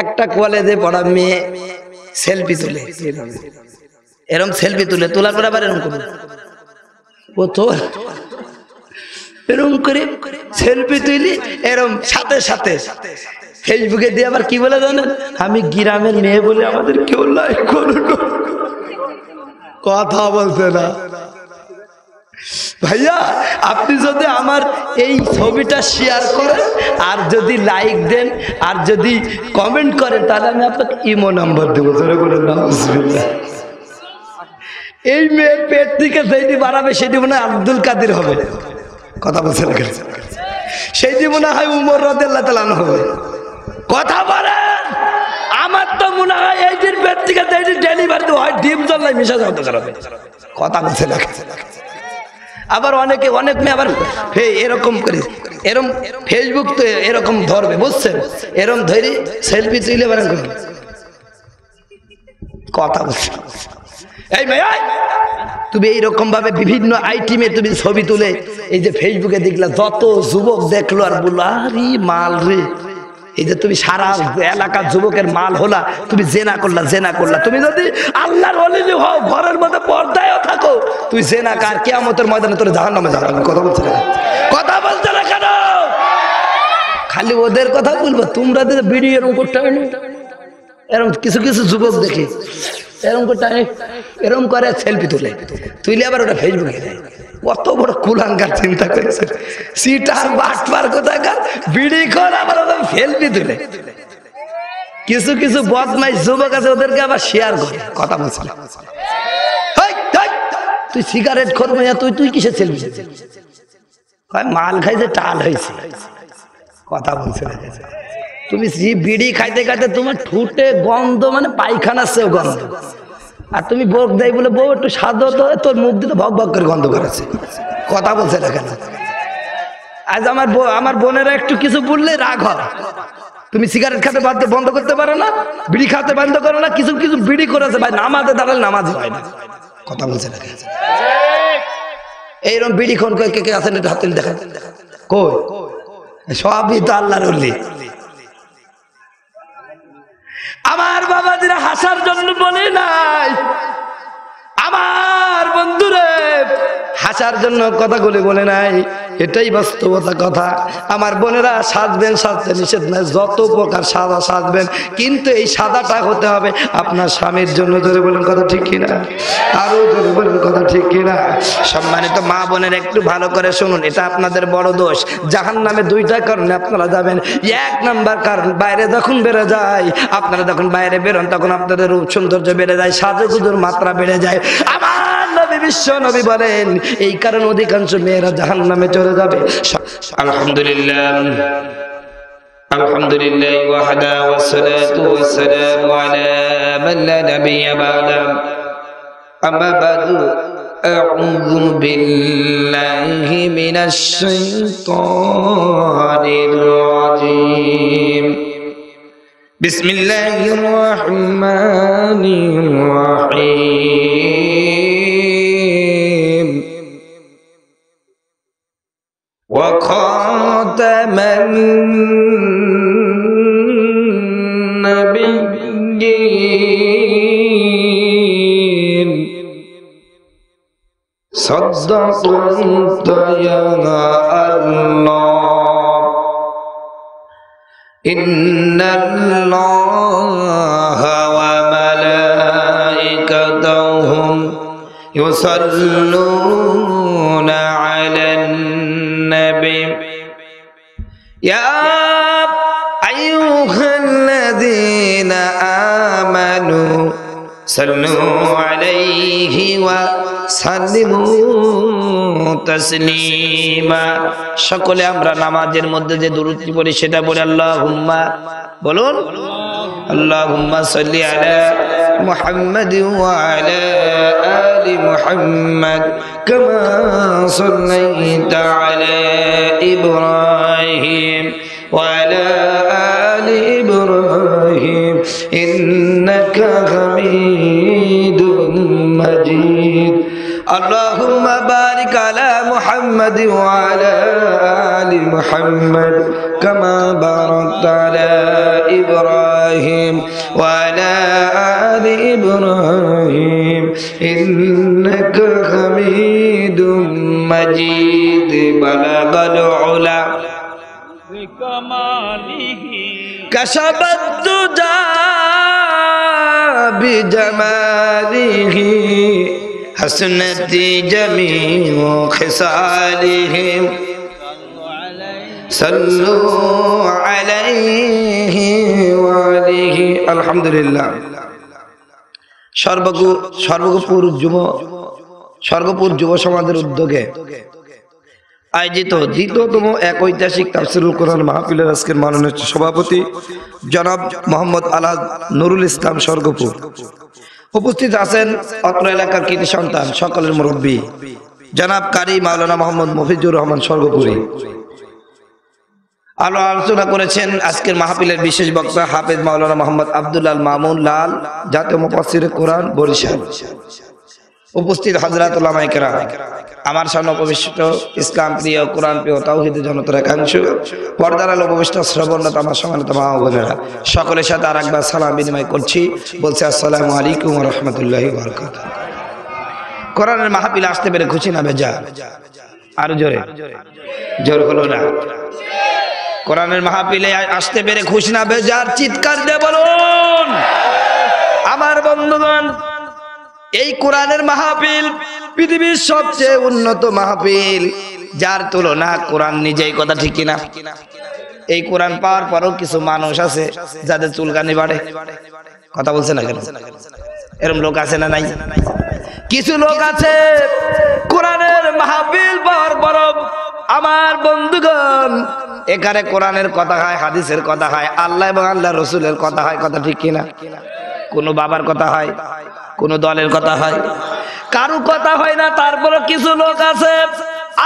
একটা কলেজে পড়া মেয়ে সেলফি তুলে, এরকম সেলফি তুলে তোলার পরে আবার এরকম করে ও তো এরকম করে সেলফি তুলি, এরকম সাথে সাথে ফেসবুকে দিয়ে আবার কি বলে জানেন, আমি গ্রামের মেয়ে বলে আমাদের কেউ লাইক করুন। কথা বলছে না ভাইয়া, আপনি যদি আমার এই ছবিটা শেয়ার করেন আর যদি লাইক দেন আর যদি কমেন্ট করেন তাহলে আমি আপনাকে ইমো নাম্বার দেবো। এই মেয়ের পেট থেকে যেটি বাড়াবে সেটি মনে হয় আব্দুল কাদের হবে। কথা বলছে না, সেইটি মনে হয় উমর রাদিয়াল্লাহু তাআলা আনহু হবে। কথা বলেন, আমার তো মনে হয় এই যে পেট থেকে যেটি ডেলিভারি হয় ডিম জল্লাই মিশা যাওয়া হবে। কথা বলছে না। আবার অনেকে অনেক মেয়ে আবার এরকম করে এরকম ফেসবুক তো এরকম ধরবে, বুঝছেন, এরকম ধরে সেলফি তুলে বানান করবে। কথা বলছে এই মেয়ে, তুমি এইরকম ভাবে বিভিন্ন আইটেমে তুমি ছবি তুলে এই যে ফেসবুকে দেখলা, যত যুবক দেখলো আর বললো আরে মাল রে, এই যে তুমি সারা এলাকার যুবকের মাল হলা, তুমি জেনা করলা জেনা করলা। তুমি যদি আল্লাহর ওলি হও, ঘরের মধ্যে পর্দায়ও থাকো, তুই জেনা কার কিয়ামতের ময়দানে তোর জাহান্নামে যাবে। কথা বলছে না, কথা বলছে না কেন? খালি ওদের কথা বলবো, তোমরা তো ভিডিও এরকম করতে হয় না। এরকম কিছু কিছু যুবক দেখি এরকম করতে এরকম করে সেলফি তুলে তুইলে আবার ওটা ফেসবুকে দেয়। কত বড় কুলাঙ্গার চিন্তা করেছে, সিটার বাটপার কোথাকার বিড়ি কর আবার ওদের সেলফি তুলে। কিছু কিছু বদমাইশ যুবক আছে ওদেরকে আবার শেয়ার করে। কথা বলছে না, তুই সিগারেট করবো তুই তুই কিসের সেলফি? মাল খাইছে টাল হয়েছে। কথা বলছে না, তুমি বিড়ি খাইতে খাইতে তোমার ঠুটে গন্ধ মানে পায়খানার চেয়েও গন্ধ, আর তুমি বক দেয় বলে বউ একটু স্বাদ হতো, তোর মুখ দিতে ভক ভক করে গন্ধ করেছে। কথা বলছে না কেন? আজ আমার বোনেরা একটু কিছু বললে রাগ হয়। তুমি সিগারেট খেতে বন্ধ করতে পারো না, বিড়ি খাতে বন্ধ করো না, কিছু কিছু বিড়ি করেছে ভাই, নামাজে দাঁড়ালে নামাজ হয় না। কথা বলছে না, এইরকম বিড়ি খন কে কে আছেন একটু হাতে দেখা কই, সবই তো আল্লাহর ওলি। আমার বাবাজিরা হাসার জন্য বলে নাই, আমার বন্ধুরে হাসার জন্য কথাগুলি বলে নাই, এটাই বাস্তবতা কথা। আমার বোনেরা সাজবেন, সাজতে নিষেধ নাই, যত প্রকার সাদা সাজবেন, কিন্তু এই সাদাটা হতে হবে আপনার স্বামীর জন্য। ধরে বলেন কথা ঠিক কিনা? আরো ধরে বলেন কথা ঠিক কিনা? সম্মানিত মা বোনের একটু ভালো করে শুনুন, এটা আপনাদের বড় দোষ। জাহান্নামে দুইটা কারণে আপনারা যাবেন। এক নাম্বার কারণ, বাইরে যখন বেড়ে যায়, আপনারা যখন বাইরে বেরোন তখন আপনাদের রূপ সৌন্দর্য বেড়ে যায়, সাজুগুজুর মাত্রা বেড়ে যায়। আমার নবী বিশ্ব নবী বলেন এই কারণে অধিকাংশ মেয়েরা জাহান্নামে চলে যাবে। আলহামদুলিল্লাহ আলহামদুলিল্লাহ ওয়াহদা ওয়াসসালাতু ওয়াসসালামু আলা মান লা নাবিয়্যা বা'দা। আম্মা বা'দু, আউযু বিল্লাহি মিনাশ শাইতানির রাজীম। বিসমিল্লাহির রহমানির রহিম। ওয়া খাতামান নাবিয়্যিন সাদাকাল্লাহু ইয়া আল্লাহ। ইন্নাল্লাহা ওয়া মালাইকাতাহু ইউসাল্লুনা আলান নবী ইয়া আইয়ুহাল্লাযীনা আমানু সাল্লু আলাইহি ওয়া সাল্লিমু তাসলিমা। সকলে আমরা নামাজের মধ্যে যে দুরূদটি পড়ি সেটা বলি আল্লাহুম্মা, বলুন আল্লাহুম্মা সাল্লি আলা মুহাম্মাদ ওয়া আলা আলি মুহাম্মাদ কামা সাল্লাইতা আলা ইব্রাহিম ওয়া আলা আলি ইব্রাহিম ইন্নাকা হামিদুম মাজিদ। اللهم بارك على محمد وعلى آل محمد كما باركت على إبراهيم ইব্রাহিম ওয়া আলা আলি ইব্রাহিম ইন্নাকা হামিদুম মাজিদ বালাগাল উলা বিকামালিহি কাশাবাদ দুজা বিজামালিহি হাসনাতি জামিউ খিসালিহিম সাল্লু আলাইহি ওয়া আলিহি। আলহামদুলিল্লাহ। সর্বপুর যুব সমাজের উদ্যোগে আয়োজিত দ্বিতীয়তম এক ঐতিহাসিক তাফসীরুল কোরআন মাহফিলের আজকের মাননীয় সভাপতি জনাব মোহাম্মদ আলাদ নুরুল ইসলাম স্বর্গপুর। উপস্থিত আছেন অত্র এলাকার কৃতি সন্তান সকলের মুরব্বী জনাব কারি মাওলানা মোহাম্মদ মফিজুর রহমান স্বর্গপুরী। আলোচনা করেছেন আজকের মাহফিলের বিশেষ বক্তা হাফেজ মাওলানা মোহাম্মদ আব্দুল্লাহ মামুন লাল, জাতীয় মুফাসসিরে কোরআন, বরিশাল। উপস্থিত হযরত উলামায়ে কেরাম, আমার সামনে উপবিষ্ট ইসলাম প্রিয়, কোরআন প্রিয়, তাওহীদের জনতার একাংশ, পর্দার আলো উপবিষ্ট শ্রবণরত আমার সম্মানিত মা ও বোনেরা, সকলের সাথে আরেকবার সালাম বিনিময় করছি, বলছি আসসালামু আলাইকুম ওয়া রাহমাতুল্লাহি ওয়া বারাকাতুহু। কোরআনের মাহফিলে আসতে পেরে খুশি না বেজার? আরো জোরে, জোর হলো না। কোরআনের মাহফিলে আসতে পেরে খুশি না বেজার? চিৎকার দিয়ে বলুন। আমার বন্ধুগণ, এই কোরআনের মাহফিল পৃথিবীর সবচেয়ে উন্নত মাহফিল, যার তুলনা কোরআন নিজেই, কথা ঠিক কিনা? এই কোরআন পাওয়ার পরও কিছু মানুষ আছে যাদের চুলকানি বাড়ে। কথা বলছে না কেন? এরকম লোক আছে না নাই? কিছু লোক আছে কোরআনের মাহফিল পাওয়ার পরও, আমার বন্ধুগণ, এখানে কোরআনের কথা হয়, হাদিসের কথা হয়, আল্লাহ এবং আল্লাহ রসুলের কথা হয়, কথা ঠিক কিনা? কোনো বাবার কথা হয়, কোন দলের কথা হয়, কারো কথা হয় না। তারপরে কিছু লোক আছে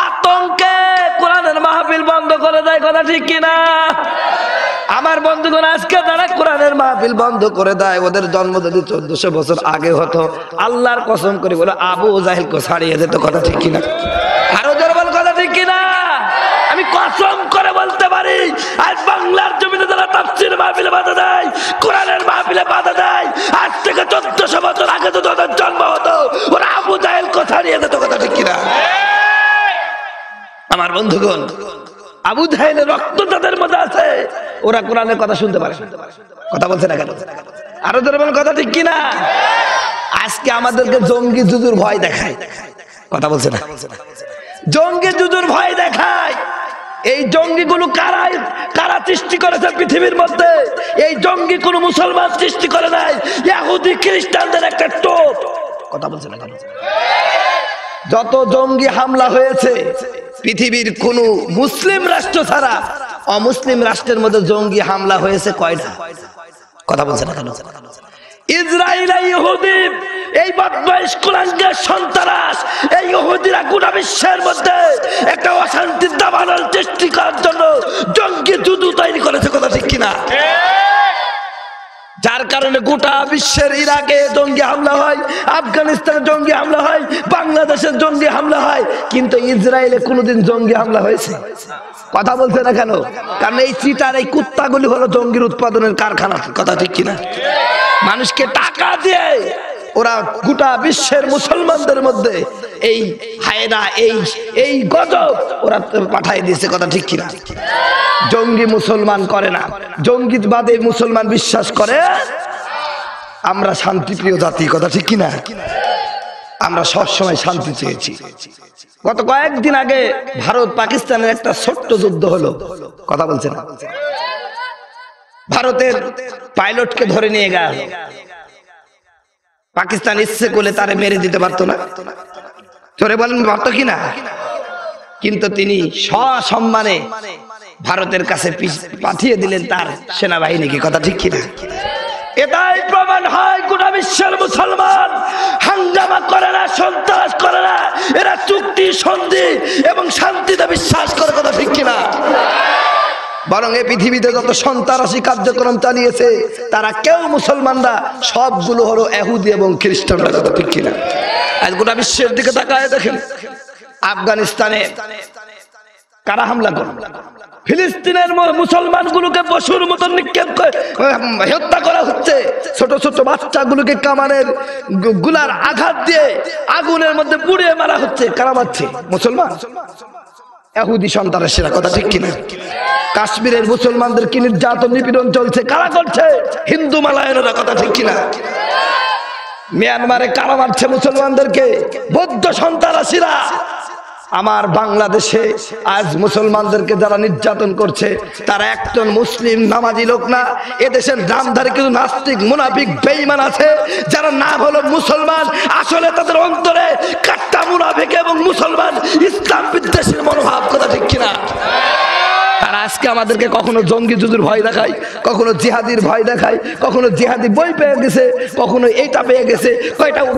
আতঙ্কে কোরআনের মাহফিল বন্ধ করে দেয়, কথা ঠিক কিনা? আমার বন্ধুগণ, আজকে তারা কোরআনের মাহফিল বন্ধ করে দেয়। ওদের জন্ম যদি 1400 বছর আগে হতো, আল্লাহর কসম করে বলে আবু জাহেলকে ছাড়িয়ে যেত, কথা ঠিক কিনা? আরো জোরে বল, কথা ঠিক কিনা? আমি কসম করে বলতে পারি, আজ বাংলার জমিনে যারা তাফসীর মাহফিলে বাধা দেয়, কোরআনের মাহফিলে বাধা দেয়, আজ থেকে 1400 বছর আগে তো তাদের জন্ম হতো, ওরা আবু জাহেলকে ছাড়িয়ে যেত, কথা ঠিক কিনা? আমার বন্ধুগণ, আবু জাহেলের রক্ত তাদের মধ্যে আছে, ওরা কোরআনের কথা শুনতে পারে। কথা বলছে না কেন? আরো জোরে বল, কথা ঠিক কিনা? আজকে আমাদেরকে জঙ্গি জুজুর ভয় দেখায়, কথা বলছে না? জঙ্গি জুজুর ভয় দেখায়। এই জঙ্গিগুলো কারা সৃষ্টি করেছে পৃথিবীর মধ্যে? এই জঙ্গি কোন মুসলমান সৃষ্টি করে নাই, ইহুদি খ্রিস্টানদের একটা টোপ। কথা বলছে না কেন? যত জঙ্গি হামলা হয়েছে পৃথিবীর কোন মুসলিম রাষ্ট্র ছাড়া অমুসলিম রাষ্ট্রের মধ্যে জঙ্গি হামলা হয়েছে কয়টা? কথা বলছে না কেন? ইসরায়েল, ইহুদি, এই বদমাইশ কুলাঙ্গার সন্ত্রাস, এই ইহুদিরা গোটা বিশ্বের মধ্যে একটা অশান্তির দাবানল সৃষ্টি করার জন্য জঙ্গি যুদ্ধ তৈরি করেছে, কথা ঠিক কিনা? যার কারণে গোটা বিশ্বের ইরাকে জঙ্গি হামলা হয়, আফগানিস্তানে জঙ্গি হামলা হয়, বাংলাদেশের জঙ্গি হামলা হয়, কিন্তু ইসরায়েলে কোনোদিন জঙ্গি হামলা হয়েছে? কথা বলছে না কেন? কারণ এই চিটার, এই কুত্তাগুলি হলো জঙ্গির উৎপাদনের কারখানা, কথা ঠিক কিনা? মানুষকে টাকা দিয়ে ওরা গোটা বিশ্বের মুসলমানদের মধ্যে এই হায়না, এই গজব ওরা পাঠাই দিয়েছে, কথা ঠিক কিনা? জঙ্গি মুসলমান করে না, জঙ্গিবাদে মুসলমান বিশ্বাস করে। আমরা শান্তিপ্রিয় জাতি, কথা ঠিক কিনা? আমরা সবসময় শান্তি চেয়েছি। গত কয়েকদিন আগে ভারত পাকিস্তানের একটা ছোট্ট যুদ্ধ হলো, কথা বলছে না? ভারতের পাইলটকে ধরে নিয়ে গেল, পাকিস্তান ইচ্ছে করলে তারে মেরে দিতে পারতো না? চোরে বলেন, পারতো কিনা? কিন্তু তিনি সসম্মানে ভারতের কাছে পাঠিয়ে দিলেন তার সেনাবাহিনীকে, কথা ঠিক কিনা? এটাই প্রমাণ হয় গোটা বিশ্বের মুসলমান হাঙ্গামা করে না, সন্ত্রাস করে না, এরা চুক্তি, সন্ধি এবং শান্তিতে বিশ্বাস করে, কথা ঠিক কিনা? বরং এই পৃথিবীতে যত সন্ত্রাসী কার্যক্রম চালিয়েছে তারা কেউ মুসলমানরা, সবগুলো হলো ইহুদি এবং খ্রিস্টানরা, কথা ঠিক কিনা? আজ গোটা বিশ্বের দিকে তাকায় দেখেন, আফগানিস্তানে কারা হামলা করল? ফিলিস্তিনের মুসলমানগুলোকে পশুর মতো নিক্ষেপ করে হত্যা করা হচ্ছে। ছোট ছোট বাচ্চাগুলোকে কামানের গুলার আঘাত দিয়ে আগুনের মধ্যে পুড়িয়ে মারা হচ্ছে। কারা মারছে? মুসলমান, ইহুদি সন্ত্রাসীরা। কথা ঠিক কিনা? কাশ্মীরের মুসলমানদের কি নির্যাতন নিপীড়ন চলছে, কারা করছে? হিন্দু মালায়নরা। কথা ঠিক কিনা? মিয়ানমারে কারা মারছে মুসলমানদেরকে? বৌদ্ধ সন্ত্রাসীরা। আমার বাংলাদেশে আজ মুসলমানদেরকে যারা নির্যাতন করছে তারা একজন মুসলিম নামাজি লোক না। এদেশের নামধারী কিছু নাস্তিক মুনাফিক বেঈমান আছে যারা নাম হলো মুসলমান, আসলে তাদের অন্তরে কাট্টা মুনাফিক এবং মুসলমান ইসলাম বিদ্বেষের মনোভাব। কথা ঠিক কিনা? আর আজকে আমাদেরকে কখনো জঙ্গি যুদ্ধের ভয় দেখায়, কখনো জিহাদির ভয় দেখায়, কখনো জিহাদি বই পেয়ে গেছে, কখনো এইটা পেয়ে গেছে,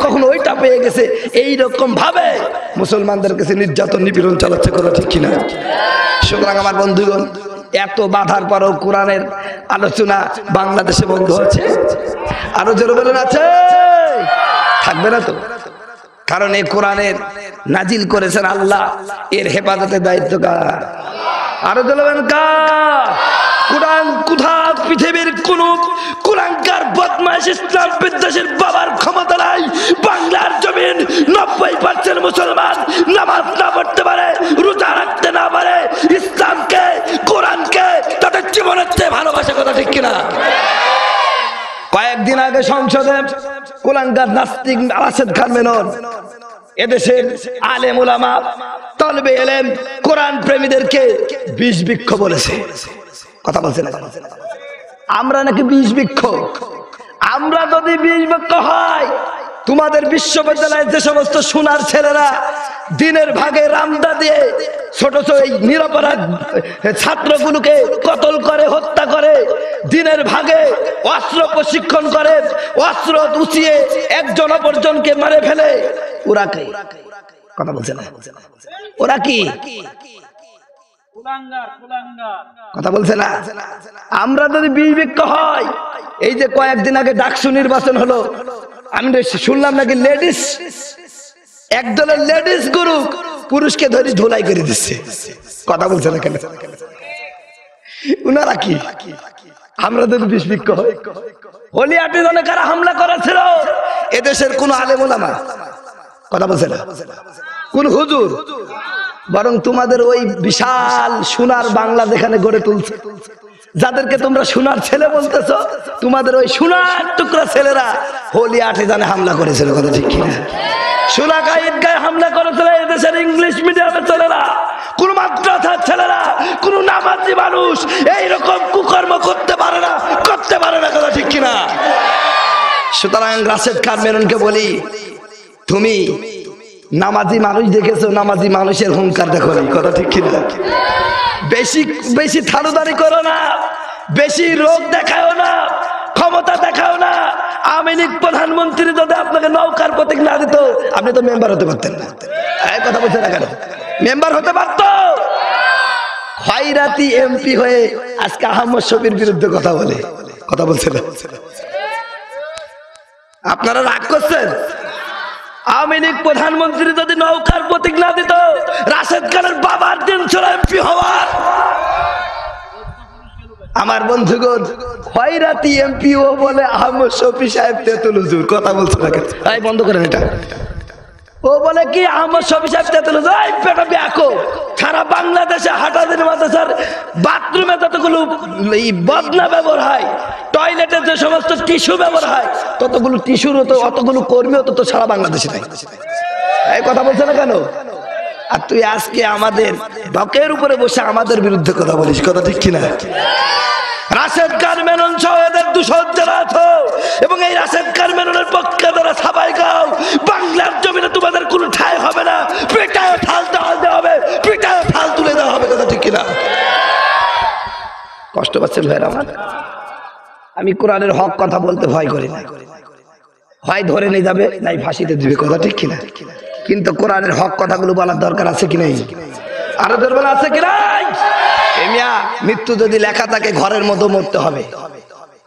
কখনো ওইটা পেয়ে গেছে। এইরকম ভাবে মুসলমানদের কাছে নির্যাতন নিপীড়ন চালাচ্ছে। কথা ঠিক কিনা? সুতরাং আমার বন্ধুগণ, এত বাধার পরও কোরআনের আলোচনা বাংলাদেশে বন্ধ হচ্ছে। আরো জোরে বলেন আছে? থাকবে না তো? কারণ এই কোরআনের নাজিল করেছেন আল্লাহ, এর হেফাজতের দায়িত্ব কার? আরো বলবেন কার? কোরআন কোথা পৃথিবীর কোন কোরআনকার বদমাশ ইসলাম বিদ্বেষের বাবার ক্ষমতা নাই। বাংলার জমিন 90% মুসলমান নামাজ না পড়তে পারে, রোজা রাখতে না পারে, ইসলামকে কোরআনকে তাদের জীবনের চেয়ে ভালোবাসে। কথা ঠিক কিনা? কয়েকদিন আগে সংসদে কোরআনকার নাস্তিক রাশেদ খান মেনন এদেশের আলেম উলামা তলবে এলেম কোরআন প্রেমীদেরকে বিষ বৃক্ষ বলেছে। কথা বলছে না? আমরা নাকি বিষ বৃক্ষ? আমরা যদি বিষ বৃক্ষ হয়, তোমাদের বিশ্ববিদ্যালয়ের যে সমস্ত সোনার ছেলেরা দিনের ভাগে রামদা দিয়ে ছোট ছোট নিরপরাধ ছাত্রগুলোকে কতল করে, হত্যা করে, দিনের ভাগে অস্ত্র প্রশিক্ষণ করে, অস্ত্র উঁচিয়ে একজন অপরজনকে মারে ফেলে, ওরা কে? কথা বলছে না? ওরা কি? কথা বলছে না? আমরা যদি বিবেক হয়, এই যে কয়েকদিন আগে ডাকসু নির্বাচন হলো, আমি শুনলাম নাকি লেডিস একদলের লেডিস গুরু পুরুষকে ধরে ধুলাই করে দিচ্ছে। কথা বলছে না কেন? উনারা কি? আমরা যদি বিস্মিত হই, হোলি আর্টিজনে কারা হামলা করেছিল? এদেশের কোন আলেম ওলামা? কথা বলছে না? কোন হুজুর? বরং তোমাদের ওই বিশাল সোনার বাংলা যেখানে গড়ে তুলছে, যাদেরকে তোমরা সোনার ছেলে বলতেছো, তোমাদের ওই সোনার টুকরা ছেলেরা হোলি আর্টিজনে হামলা করেছিল। কথা ঠিক কিনা? সোনাকা ঈদগাহে হামলা করেছিল এদেশের ইংলিশ মিডিয়ামের ছেলেরা, কোন মাদ্রাসার ছেলেরা, কোন নামাজি মানুষ এইরকম কুকর্ম করতে পারে না, করতে পারে না। কথা ঠিক কিনা? সুতরাং রাশেদ খান মেননকে বলি, তুমি নামাজি মানুষ দেখেছো, নামাজি মানুষের হুঙ্কার দেখো নি। কথা ঠিক কিনা? বেশি বেশি থানুদারি করো না, বেশি রোগ দেখাও না, ক্ষমতা দেখাও না। আওয়ামী লীগ প্রধানমন্ত্রী যদি আপনাকে নৌকার প্রতীক না দিত, আপনি তো মেম্বার হতে পারতেন না। এই কথা বলছে না কেন? মেম্বার হতে পারত। খয়রাতি এমপি হয়ে আজকে আহমদ শফির বিরুদ্ধে কথা বলে। কথা বলছে না? আপনারা রাগ করছেন? আওয়ামী লীগ প্রধানমন্ত্রী যদি নৌকার প্রতীক না দিত, রাশেদ খানের বাবার দিন ছিল এমপি হওয়ার। আমার বন্ধুগণ, খয়রাতি এমপি ও বলে আহমদ শফি সাহেব তেতুল হুজুর। কথা বলছে না কেন? এই বন্ধ করেন এটা। ও বলে কি আহমদ শফি সাহেব তেতুল হুজুর? এই বেটা ব্যাকো, সারা বাংলাদেশে হাটাদিন মাদ্রাসার বাথরুমে যতগুলো বদনা ব্যবহার হয়, টয়লেটে যে সমস্ত টিস্যু ব্যবহার হয়, ততগুলো টিস্যুর হতো, অতগুলো কর্মী হতো তো সারা বাংলাদেশে নাই। এই কথা বলছে না কেন? আর তুই আজকে আমাদের বকের উপরে বসে আমাদের বিরুদ্ধে কথা বলিস। কথা ঠিক কিনা? রাশেদ খান মেনন সহ এদের দূষণ যারা আছো এবং এই রাশেদ খান মেননের পক্ষে যারা সবাই গাও, বাংলার জমিনে তোমাদের কোনো ঠাঁই হবে না। পিটায় ফাল দেওয়া হবে, পিটায় ফাল তুলে দেওয়া হবে। কথা ঠিক কিনা? কষ্ট পাচ্ছেন ভাইরা আমার? আমি কোরআনের হক কথা বলতে ভয় করি না। হয় ধরে নিয়ে যাবে, নাই ফাঁসিতে দিবে। কথা ঠিক কিনা? কিন্তু কোরআনের হক কথাগুলো বলার দরকার আছে কি নাই? আরো দরকার আছে কি নাই? মৃত্যু যদি লেখা থাকে ঘরের মধ্যে মরতে হবে।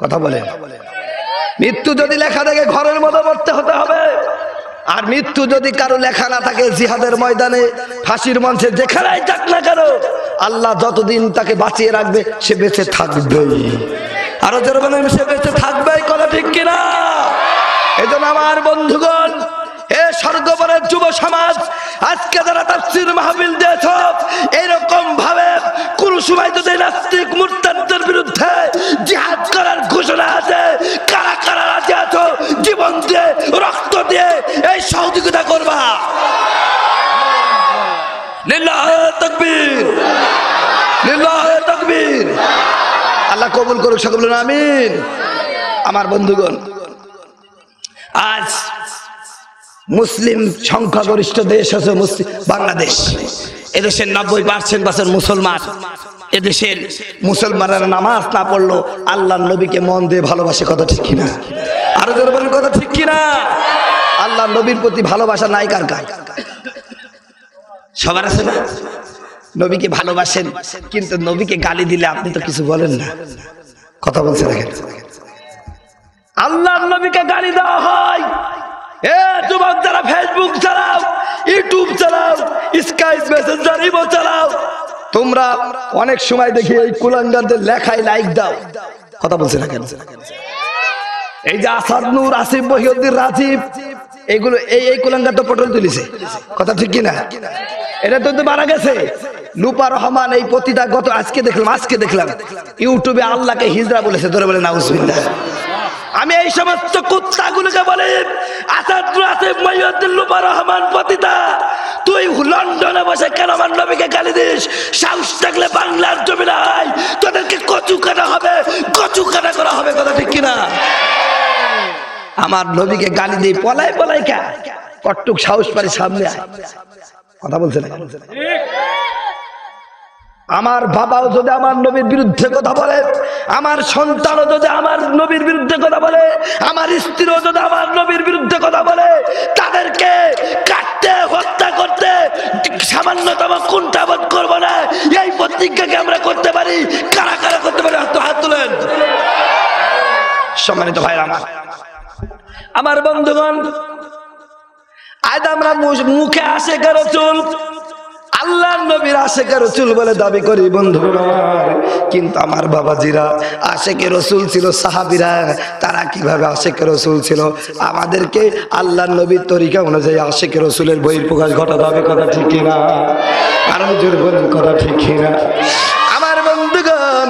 কথা বলে, মৃত্যু যদি লেখা থাকে ঘরের মধ্যে মরতে হতে হবে। আর মৃত্যু যদি কারো লেখা না থাকে জিহাদের ময়দানে ফাঁসির মঞ্চে যেখানেই যাক না কেন আল্লাহ যতদিন তাকে বাঁচিয়ে রাখবে সে বেঁচে থাকবেই। আরো জোরে বলেন সে বেঁচে থাকবেই, কথা ঠিক কিনা? এজন্য আমার বন্ধুগণ, এ স্বর্গবরের যুব সমাজ, আজকে যারা তাফসীর মাহফিল দিয়েছ, এরকম ভাবে কোন সময় যদি নাস্তিক মুরতাদদের বিরুদ্ধে জিহাদ করার ঘোষণা আছে, কারা কারা রাজি আছো জীবন দিয়ে রক্ত দিয়ে এই সহযোগিতা করবা? লিল্লাহি তাকবীর, লিল্লাহি তাকবীর। আল্লাহ কবুল করুক, সকলে বলুন আমিন। আমার বন্ধুগণ, আজ মুসলিম সংখ্যাগরিষ্ঠ দেশ আছে বাংলাদেশ। এদেশের 90% মুসলমান। এদেশের মুসলমানেরা নামাজ না পড়লো আল্লাহর নবীকে মন দিয়ে ভালোবাসে, কথা ঠিক কিনা? আরো জোরে বলেন, কথা ঠিক কিনা? আল্লাহর নবীর প্রতি ভালোবাসা নাই কার কার? সবার আছে না? নবীকে ভালোবাসেন, কিন্তু নবীকে গালি দিলে আপনি তো কিছু বলেন না, কথা বলছে দেখেন। আল্লাহর নবীকে গালি দেওয়া হয়। এ যুবক যারা ফেসবুক চালাও, ইউটিউব চালাও, স্কাইপ মেসেঞ্জার ইমো চালাও, তোমরা অনেক সময় দেখি এই কুলাঙ্গারদের লেখায় লাইক দাও, কথা বলছে না কেন? এই যে আসাদ নূর, আসিফ মহিউদ্দিন, রাজীব, এইগুলো এই কুলাঙ্গার তো পটল তুলিছে, কথা ঠিক কিনা? এটা তো মারা গেছে। লুপা রহমান এই পতিতা গত আজকে দেখলাম ইউটিউবে আল্লাহকে হিজড়া বলেছে, ধরে বলে নাউজুবিল্লাহ। আমি এই সমস্ত কুত্তাগুলোকে বলি, আসাদ আসিফ মহিউদ্দিন, লুপা রহমান পতিতা, তুই লন্ডনে বসে কেন আমার নবীকে গালি দিস? সাহস থাকলে বাংলার জমিনে আয়, তোদেরকে কচু কাটা হবে, কচু কাটা করা হবে, কথা ঠিক কিনা? আমার নবীকে গালি দিয়ে পলাই পলাই কে কটুক সাহস পারি সামনে আয়, কথা বলছে না? আমার বাবাও যদি আমার নবীর বিরুদ্ধে কথা বলে, আমার সন্তানও যদি আমার নবীর বিরুদ্ধে কথা বলে, আমার স্ত্রীও যদি আমার নবীর বিরুদ্ধে কথা বলে, তাদেরকে কাটতে হত্যা করতে সামান্যতম কুণ্ঠাবোধ করবো না। এই প্রতিজ্ঞাকে আমরা করতে পারি। কারা কারা করতে পারি? হাত তুলেন। সম্মানিত ভাইরা আমার বন্ধুগণ, আজ আমরা মুখে আশেকে রাসূল, আল্লাহর নবীর আশেকে রাসূল বলে দাবি করি বন্ধুগণ আমার, কিন্তু আমার বাবাজিরা আশেকে রাসূল ছিল সাহাবীরা, তারা কিভাবে আশেকে রাসূল ছিল? আমাদেরকে আল্লাহর নবীর তরিকা অনুযায়ী আশেকে রাসূলের বহির প্রকাশ ঘটাতে হবে, কথা ঠিক কিনা? আরো জোরে বলেন, কথা ঠিক কিনা? আমার বন্ধুগণ,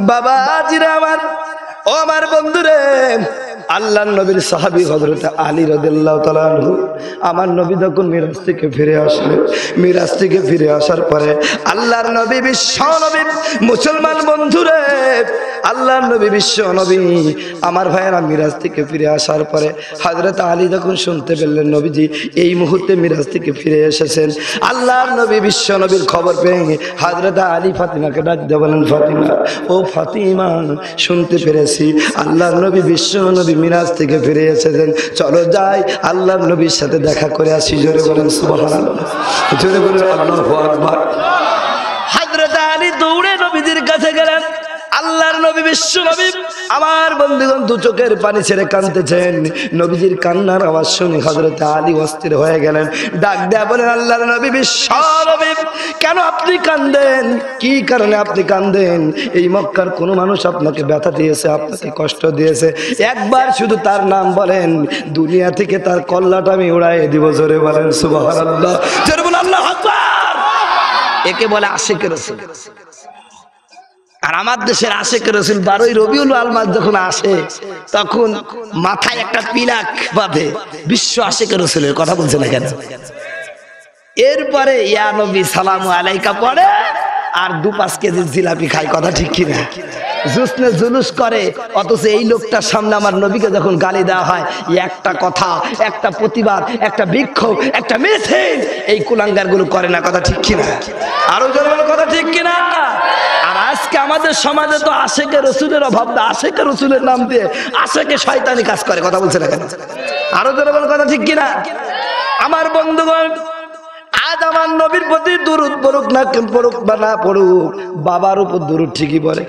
বাবাজিরা আমার, ও আমার বন্ধুরে, আল্লাহর নবীর সাহাবী হযরত আলী রাদিয়াল্লাহু তাআলা আনহু, আমার নবী যখন মিরাজ থেকে ফিরে আসলেন, মিরাজ থেকে ফিরে আসার পরে আল্লাহর নবী বিশ্ব নবী, মুসলমান বন্ধুরে, আল্লাহর নবী বিশ্ব নবী, আমার ভাইয়েরা, মিরাজ থেকে ফিরে আসার পরে হযরত আলী যখন শুনতে পেলেন নবীজি এই মুহূর্তে মিরাজ থেকে ফিরে এসেছেন, আল্লাহর নবী বিশ্ব নবীর খবর পেয়ে হযরত আলী ফাতিমাকে ডাক দিয়ে বলেন, ফাতিমা, ও ফাতিমা, শুনতে পেরেছি আল্লাহর নবী বিশ্ব নবী মিরাজ থেকে ফিরে এসেছেন, চলো যাই আল্লাহর নবীর সাথে দেখা করে আসি। জোরে বলেন সুবহানাল্লাহ, জোরে বলেন আল্লাহু আকবার। হযরত আলী দৌড়ে নবীজির কাছে গেলেন। আল্লাহর নবী বিশ্ব নবী আমার বন্ধুগণ দু চোখের পানি ছেড়ে কাঁদতেছেন। নবীজির কান্নার আওয়াজ শুনে হযরত আলী অস্থির হয়ে গেলেন, ডাক দেয়া বলেন, আল্লাহর নবী বিশ্ব নবী, কেন আপনি কাঁদেন? কি কারণে আপনি কাঁদেন? এই মক্কার কোন মানুষ আপনাকে ব্যথা দিয়েছে, আপনাকে কষ্ট দিয়েছে? একবার শুধু তার নাম বলেন, দুনিয়া থেকে তার কল্লাটা আমি উড়াইয়ে দিব। জোরে বলেন সুবহানাল্লাহ, জোরে বলেন আল্লাহু আকবার। একে বলে আশিক রাসূল। আর আমার দেশের আশেকে রাসূল 12ই রবিউল আউয়াল মাস যখন আসে, তখন মাথায় একটা পিলাক বাঁধে, বিশ্ব আশেকে রাসূলের, কথা বলছে না কেন? এরপরে ইয়া নবী সালামু আলাইকা পড়ে আর 2-5 কেজি জিলাপি খায়, কথা ঠিক কিনা? জুসনে জুলুস করে, অথচ এই লোকটার সামনে আমার নবীকে যখন গালি দেওয়া হয়, একটা কথা, একটা প্রতিবাদ, একটা বিক্ষোভ, একটা মিছিল এই কুলাঙ্গার গুলো করে না, কথা ঠিক কিনা? আরো জোরে বলো, কথা ঠিক কিনা? আর আজকে আমাদের সমাজে তো আশেকে রাসূলের অভাব না, আশেকে রাসূলের নাম দিয়ে আশেকে শয়তানি কাজ করে, কথা বলছে না কেন? আরো জোরে বলো, কথা ঠিক কিনা? আমার বন্ধুগণ, আজ আমার নবীর প্রতি দুরূদ পড়ুক না পড়ুক বা না পড়ুক, বাবার উপর দুরূদ ঠিকই বলে,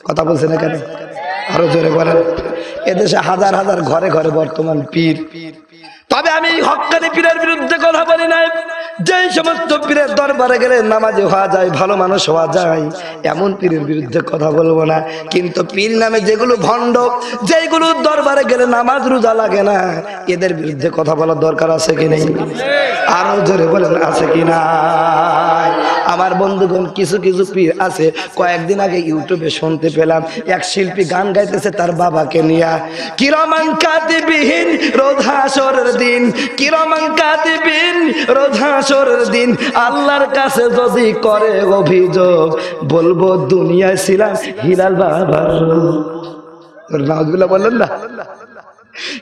কথা বলছে না কেন? আরো জোরে বলেন। এদেশে হাজার হাজার ঘরে ঘরে বর্তমান পীর, তবে আমি হক্কানি পীরের বিরুদ্ধে কথা বলি নাই। যে সমস্ত পীরের দরবারে গেলে নামাজি হওয়া যায়, ভালো মানুষ হওয়া যায়, এমন পীরের বিরুদ্ধে কথা বলবো না। কিন্তু পীর নামে যেগুলো ভণ্ড, যেগুলো দরবারে গেলে নামাজ রোজা লাগে না, এদের বিরুদ্ধে কথা বলার দরকার আছে কি নেই? আরো জোরে বলেন আছে কি না? আমার বন্ধুগণ, কিছু কিছু পীর আছে, কয়েকদিন আগে ইউটিউবে শুনতে পেলাম এক শিল্পী গান গাইতেছে তার বাবাকে নিয়ে। কিরামান কাতিবিন রোজ হাসরের দিন, কিরামান কাতিবিন রোজ হাসরের দিন, আল্লাহর কাছে যদি করে অভিযোগ, বলবো দুনিয়ায় ছিলাম হিলাল বাবার। নাউজুবিল্লাহ বললেন না?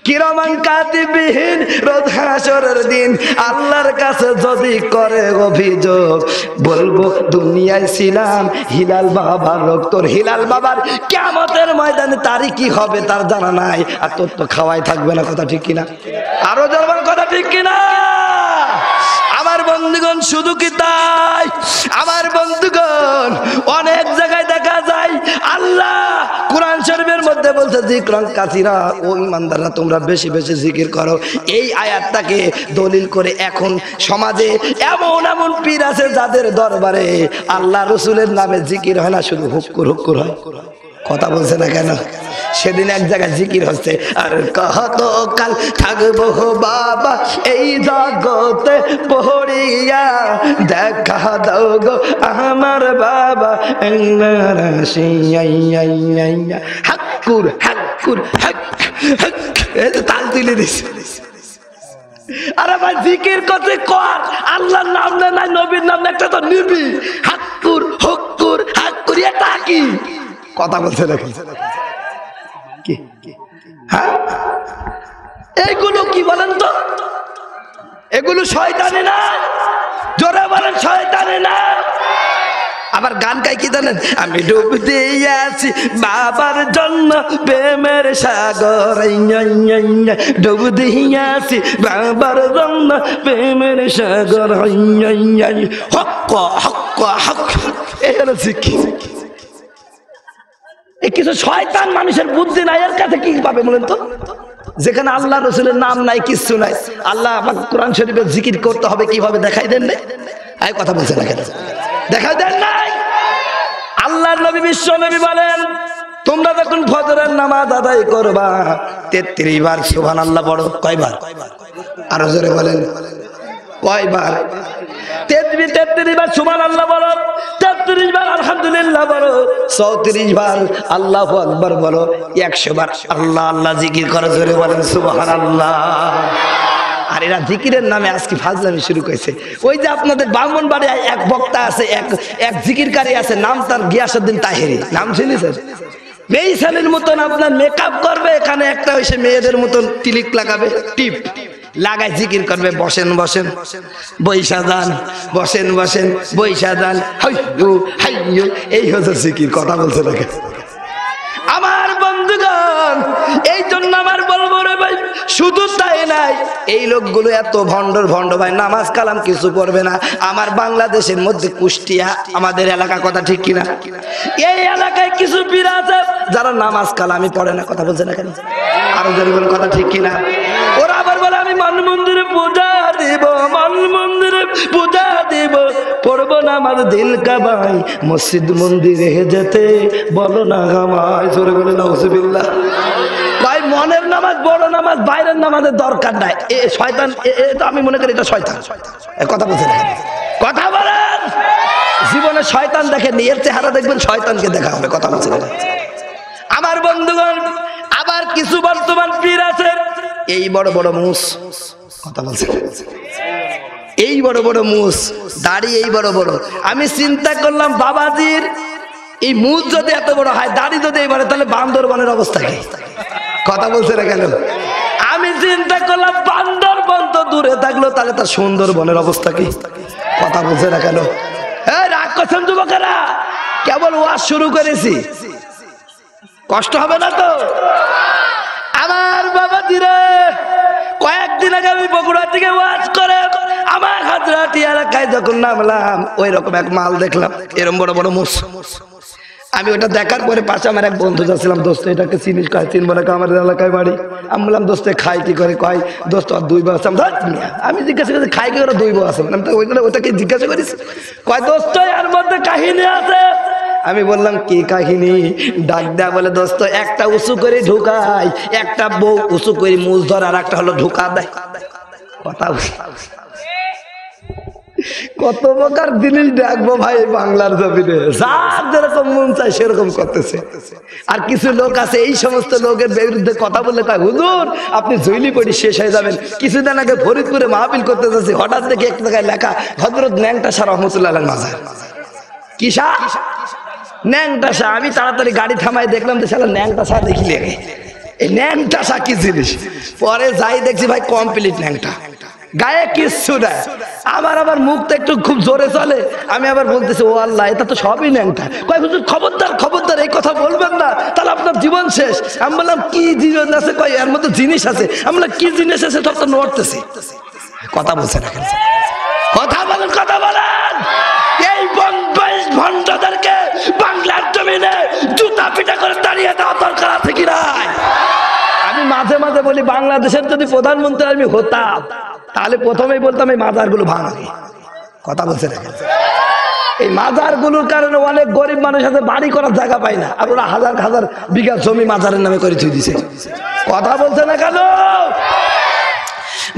কিরামান কাতিবিন রোজ হাসরের দিন, আল্লাহর কাছে যদি করে অভিযোগ, বলবো দুনিয়ায় ছিলাম হিলাল বাবার লোক। তোর হিলাল বাবার কিয়ামতের ময়দানে তারই কি হবে তার জানা নাই, আর তোর তো খাওয়াই থাকবে না। কথা ঠিক কিনা? আরো জানবেন কথা ঠিক কিনা? আমার বন্ধুগণ, শুধু কি তাই? আমার বন্ধুগণ, অনেক জায়গায় দেখা যায় আল্লাহ কোরআন শরীফের মধ্যে বলছে জিকরান কাসীরা, ও ইমানদাররা তোমরা বেশি বেশি জিকির করো। এই আয়াতটাকে দলিল করে এখন সমাজে এমন এমন পীর আছে যাদের দরবারে আল্লাহ রসুলের নামে জিকির হয় না, শুধু হুক্কুর হুক্কুর হয়। কথা বলছে না কেন? সেদিন এক জায়গায় জিকির হচ্ছে, আর কত কাল থাকবো বাবা এই জগতে পড়িয়া, দেখা দাও গো আমার বাবা হাক্কুর হাক্কুর হাক হাক। তাল তুলে দিছে। আরে ভাই, জিকির করতে কর, আল্লাহর নাম নাই, নবীর নাম একটা তো নিবি। হাক্কুর হক্কুর হাক্কুর, এটা কি? কথা বলছে নাকি? হ্যাঁ, এইগুলো কি বলেন তো? এগুলো শয়তানি না? জোরে বলেন শয়তানি না? আবার গান গাই কি জানেন? আমি ডুব দিয়ে আছি বাবার জন্য প্রেমের সাগর, ডুব দিয়ে আছি বাবার জন্য প্রেমের সাগর, হক হক হক। এটা শিখি কিছু শয়তান মানুষের বুদ্ধি নাই, এর কাছে কি পাবে বলেন তো? যেখানে আল্লাহ রসুলের নাম নাই, কিচ্ছু নাই, আল্লাহ কোরআন শরীফে জিকির করতে হবে কিভাবে দেখাই দেন নাই? এই কথা বলছে না কেন? দেখাই দেন নাই? আল্লাহর নবী বিশ্ব নবী বলেন, তোমরা যখন ফজরের নামাজ আদায় করবা 33 বার সুবহানাল্লাহ পড়ো। কয়বার? আরো জোরে বলেন, কয়বার? 33 বার সুবহানাল্লাহ বলো, 33 বার আলহামদুলিল্লাহ বলো, 34 বার আল্লাহু আকবার বলো, 100 বার আল্লাহ আল্লাহ জিকির করো। জোরে বলেন সুবহানাল্লাহ। আর এরা জিকিরের নামে আজকে ফাজলামি শুরু করেছে। ওই যে আপনাদের ব্রাহ্মণবাড়িয়ায় এক বক্তা আছে, এক জিকিরকারী আছে, নাম তার গিয়াসউদ্দিন তাহেরি, নাম শুনেছেন? মেয়ে ছেলের মতন আপনার মেকআপ করবে, এখানে একটা হয়েছে মেয়েদের মতন টিলিক লাগাবে, টিপ লাগায় জিকির করবে, বসেন বসেন বৈশা যান, বসেন বসেন বৈশা যান, হাইয়ু হাইয়ু, এই হচ্ছে জিকির। কথা বলছে না আমার বন্ধুগণ? এই জন্য আমার বলবো রে ভাই, শুধু তাই নাই, এই লোকগুলো এত ভণ্ডর ভণ্ড ভাই, নামাজ কালাম কিছু পড়বে না। আমার বাংলাদেশের মধ্যে কুষ্টিয়া আমাদের এলাকা, কথা ঠিক কিনা? এই এলাকায় কিছু পীর আছে যারা নামাজ কালামই পড়ে না। কথা বলছে না কেন? আরো জোরে বলেন, কথা ঠিক কিনা? ওরা আবার বলে আমি মান মন্দিরে পূজা দিব, মান মন্দিরে পূজা দিব, পড়বো না আমার দিল কাবাই, মসজিদ মন্দিরে যেতে বলো না আমায়। জোরে বলে নাউজুবিল্লাহ। ভাই, মনের নামাজ বড় নামাজ, বাইরের নামাজের দরকার নাই। এ শয়তান, এটা আমি মনে করি এটা শয়তান। কথা বলছেন, কথা বলেন। জীবনে শয়তান দেখেন, এর চেহারা দেখবেন শয়তানকে দেখা হবে। কথা বলছেন আমার বন্ধুগণ? আবার কিছু বর্তমান পীর আছে এই বড় বড় মুস। কথা বলছেন, এই বড় বড় মুস, দাড়ি এই বড় বড়। আমি চিন্তা করলাম বাবাজির এই মুস যদি এত বড় হয়, দাড়ি যদি এই বড়, তাহলে বান্দরবনের অবস্থা কি? কথা বলছে না কেন? আমি চিন্তা করলাম বান্দরবন তো দূরে থাকলো, তাহলে তার সুন্দরবনের অবস্থা কি? কথা বলছে না কেন? রাগ করছেন যুবকেরা? কেবল ওয়াজ শুরু করেছি, কষ্ট হবে না তো? আমার বাবাজিরে, কয়েকদিন আগে আমি বগুড়া থেকে ওয়াজ করে আমার হাজরাটি এলাকায় যখন নামলাম, ওই রকম এক মাল দেখলাম, এরকম বড় বড় মুস। আমি ওটা দেখার পরে পাশে আমার এক বন্ধু যাচ্ছিলাম, দোস্ত এটাকে চিনিস? কয় চিনবো না, আমাদের এলাকায় বাড়ি। আমি বললাম দোস্তে খাই কি করে? কয় দোস্ত আর 2 বউ আছে। আমি জিজ্ঞাসা করছি খাই কি করে 2 বউ আছে? ওটাকে জিজ্ঞাসা করিস? কয় দোস্ত এর মধ্যে কাহিনী আছে। আমি বললাম কি কাহিনী? ডাক দেয়া বলে দোস্ত একটা উঁচু করে ঢুকায়, একটা বউ উঁচু করে মুজ ধর, আর একটা হলো ঢুকা দেয়। কথা কত প্রকার জিনিস দেখবো ভাই বাংলার জমিনে, যার যেরকম মন চায় সেরকম করতেছে। আর কিছু লোক আছে এই সমস্ত লোকের বিরুদ্ধে কথা বলে কয় হুজুর আপনি জইলি পড়ি শেষ হয়ে যাবেন। কিছুদিন আগে ফরিদপুরে মাহফিল করতে যাচ্ছি, হঠাৎ দেখে এক জায়গায় লেখা হযরত ন্যাংটা শাহ রহমতুল্লাহ আলাইহির মাজার। কি শাহ? ন্যাংটা শাহ। আমি তাড়াতাড়ি গাড়ি থামাই দেখলাম যে শালা ন্যাংটা শাহ দেখি লেগে। এই ন্যাংটা শাহ কি জিনিস? পরে যাই দেখছি ভাই কমপ্লিট ন্যাংটা, গায়ে কিচ্ছু নাই। আমার আবার মুখটা একটু খুব জোরে চলে, আমি আবার বলতেছি ও আল্লাহ এটা তো সবই ন্যাংটা। কয় হুজুর খবরদার খবরদার এই কথা বলবেন না, তাহলে আপনার জীবন শেষ। আমি বললাম কি জীবন আছে? কয় এর মধ্যে জিনিস আছে। আমি বললাম কি জিনিস আছে? সব তো নড়তেছি। কথা বলছে না, কথা বলেন, কথা বলেন। এই ভণ্ডদেরকে বাংলার জমিনে জুতা পিটা করে দাঁড়িয়ে দেওয়া দরকার আছে কি নাই? আমি মাঝে মাঝে বলি বাংলাদেশের যদি প্রধানমন্ত্রী আমি হতাম তাহলে প্রথমেই বলতাম এই মাজারগুলো ভাঙাবি। কথা বলছে না, এই মাজারগুলোর কারণে অনেক গরিব মানুষ আছে বাড়ি করার জায়গা পায় না, আর ওরা হাজার হাজার বিঘা জমি মাজারের নামে করে থুই দিছে। কথা বলছে না কেন?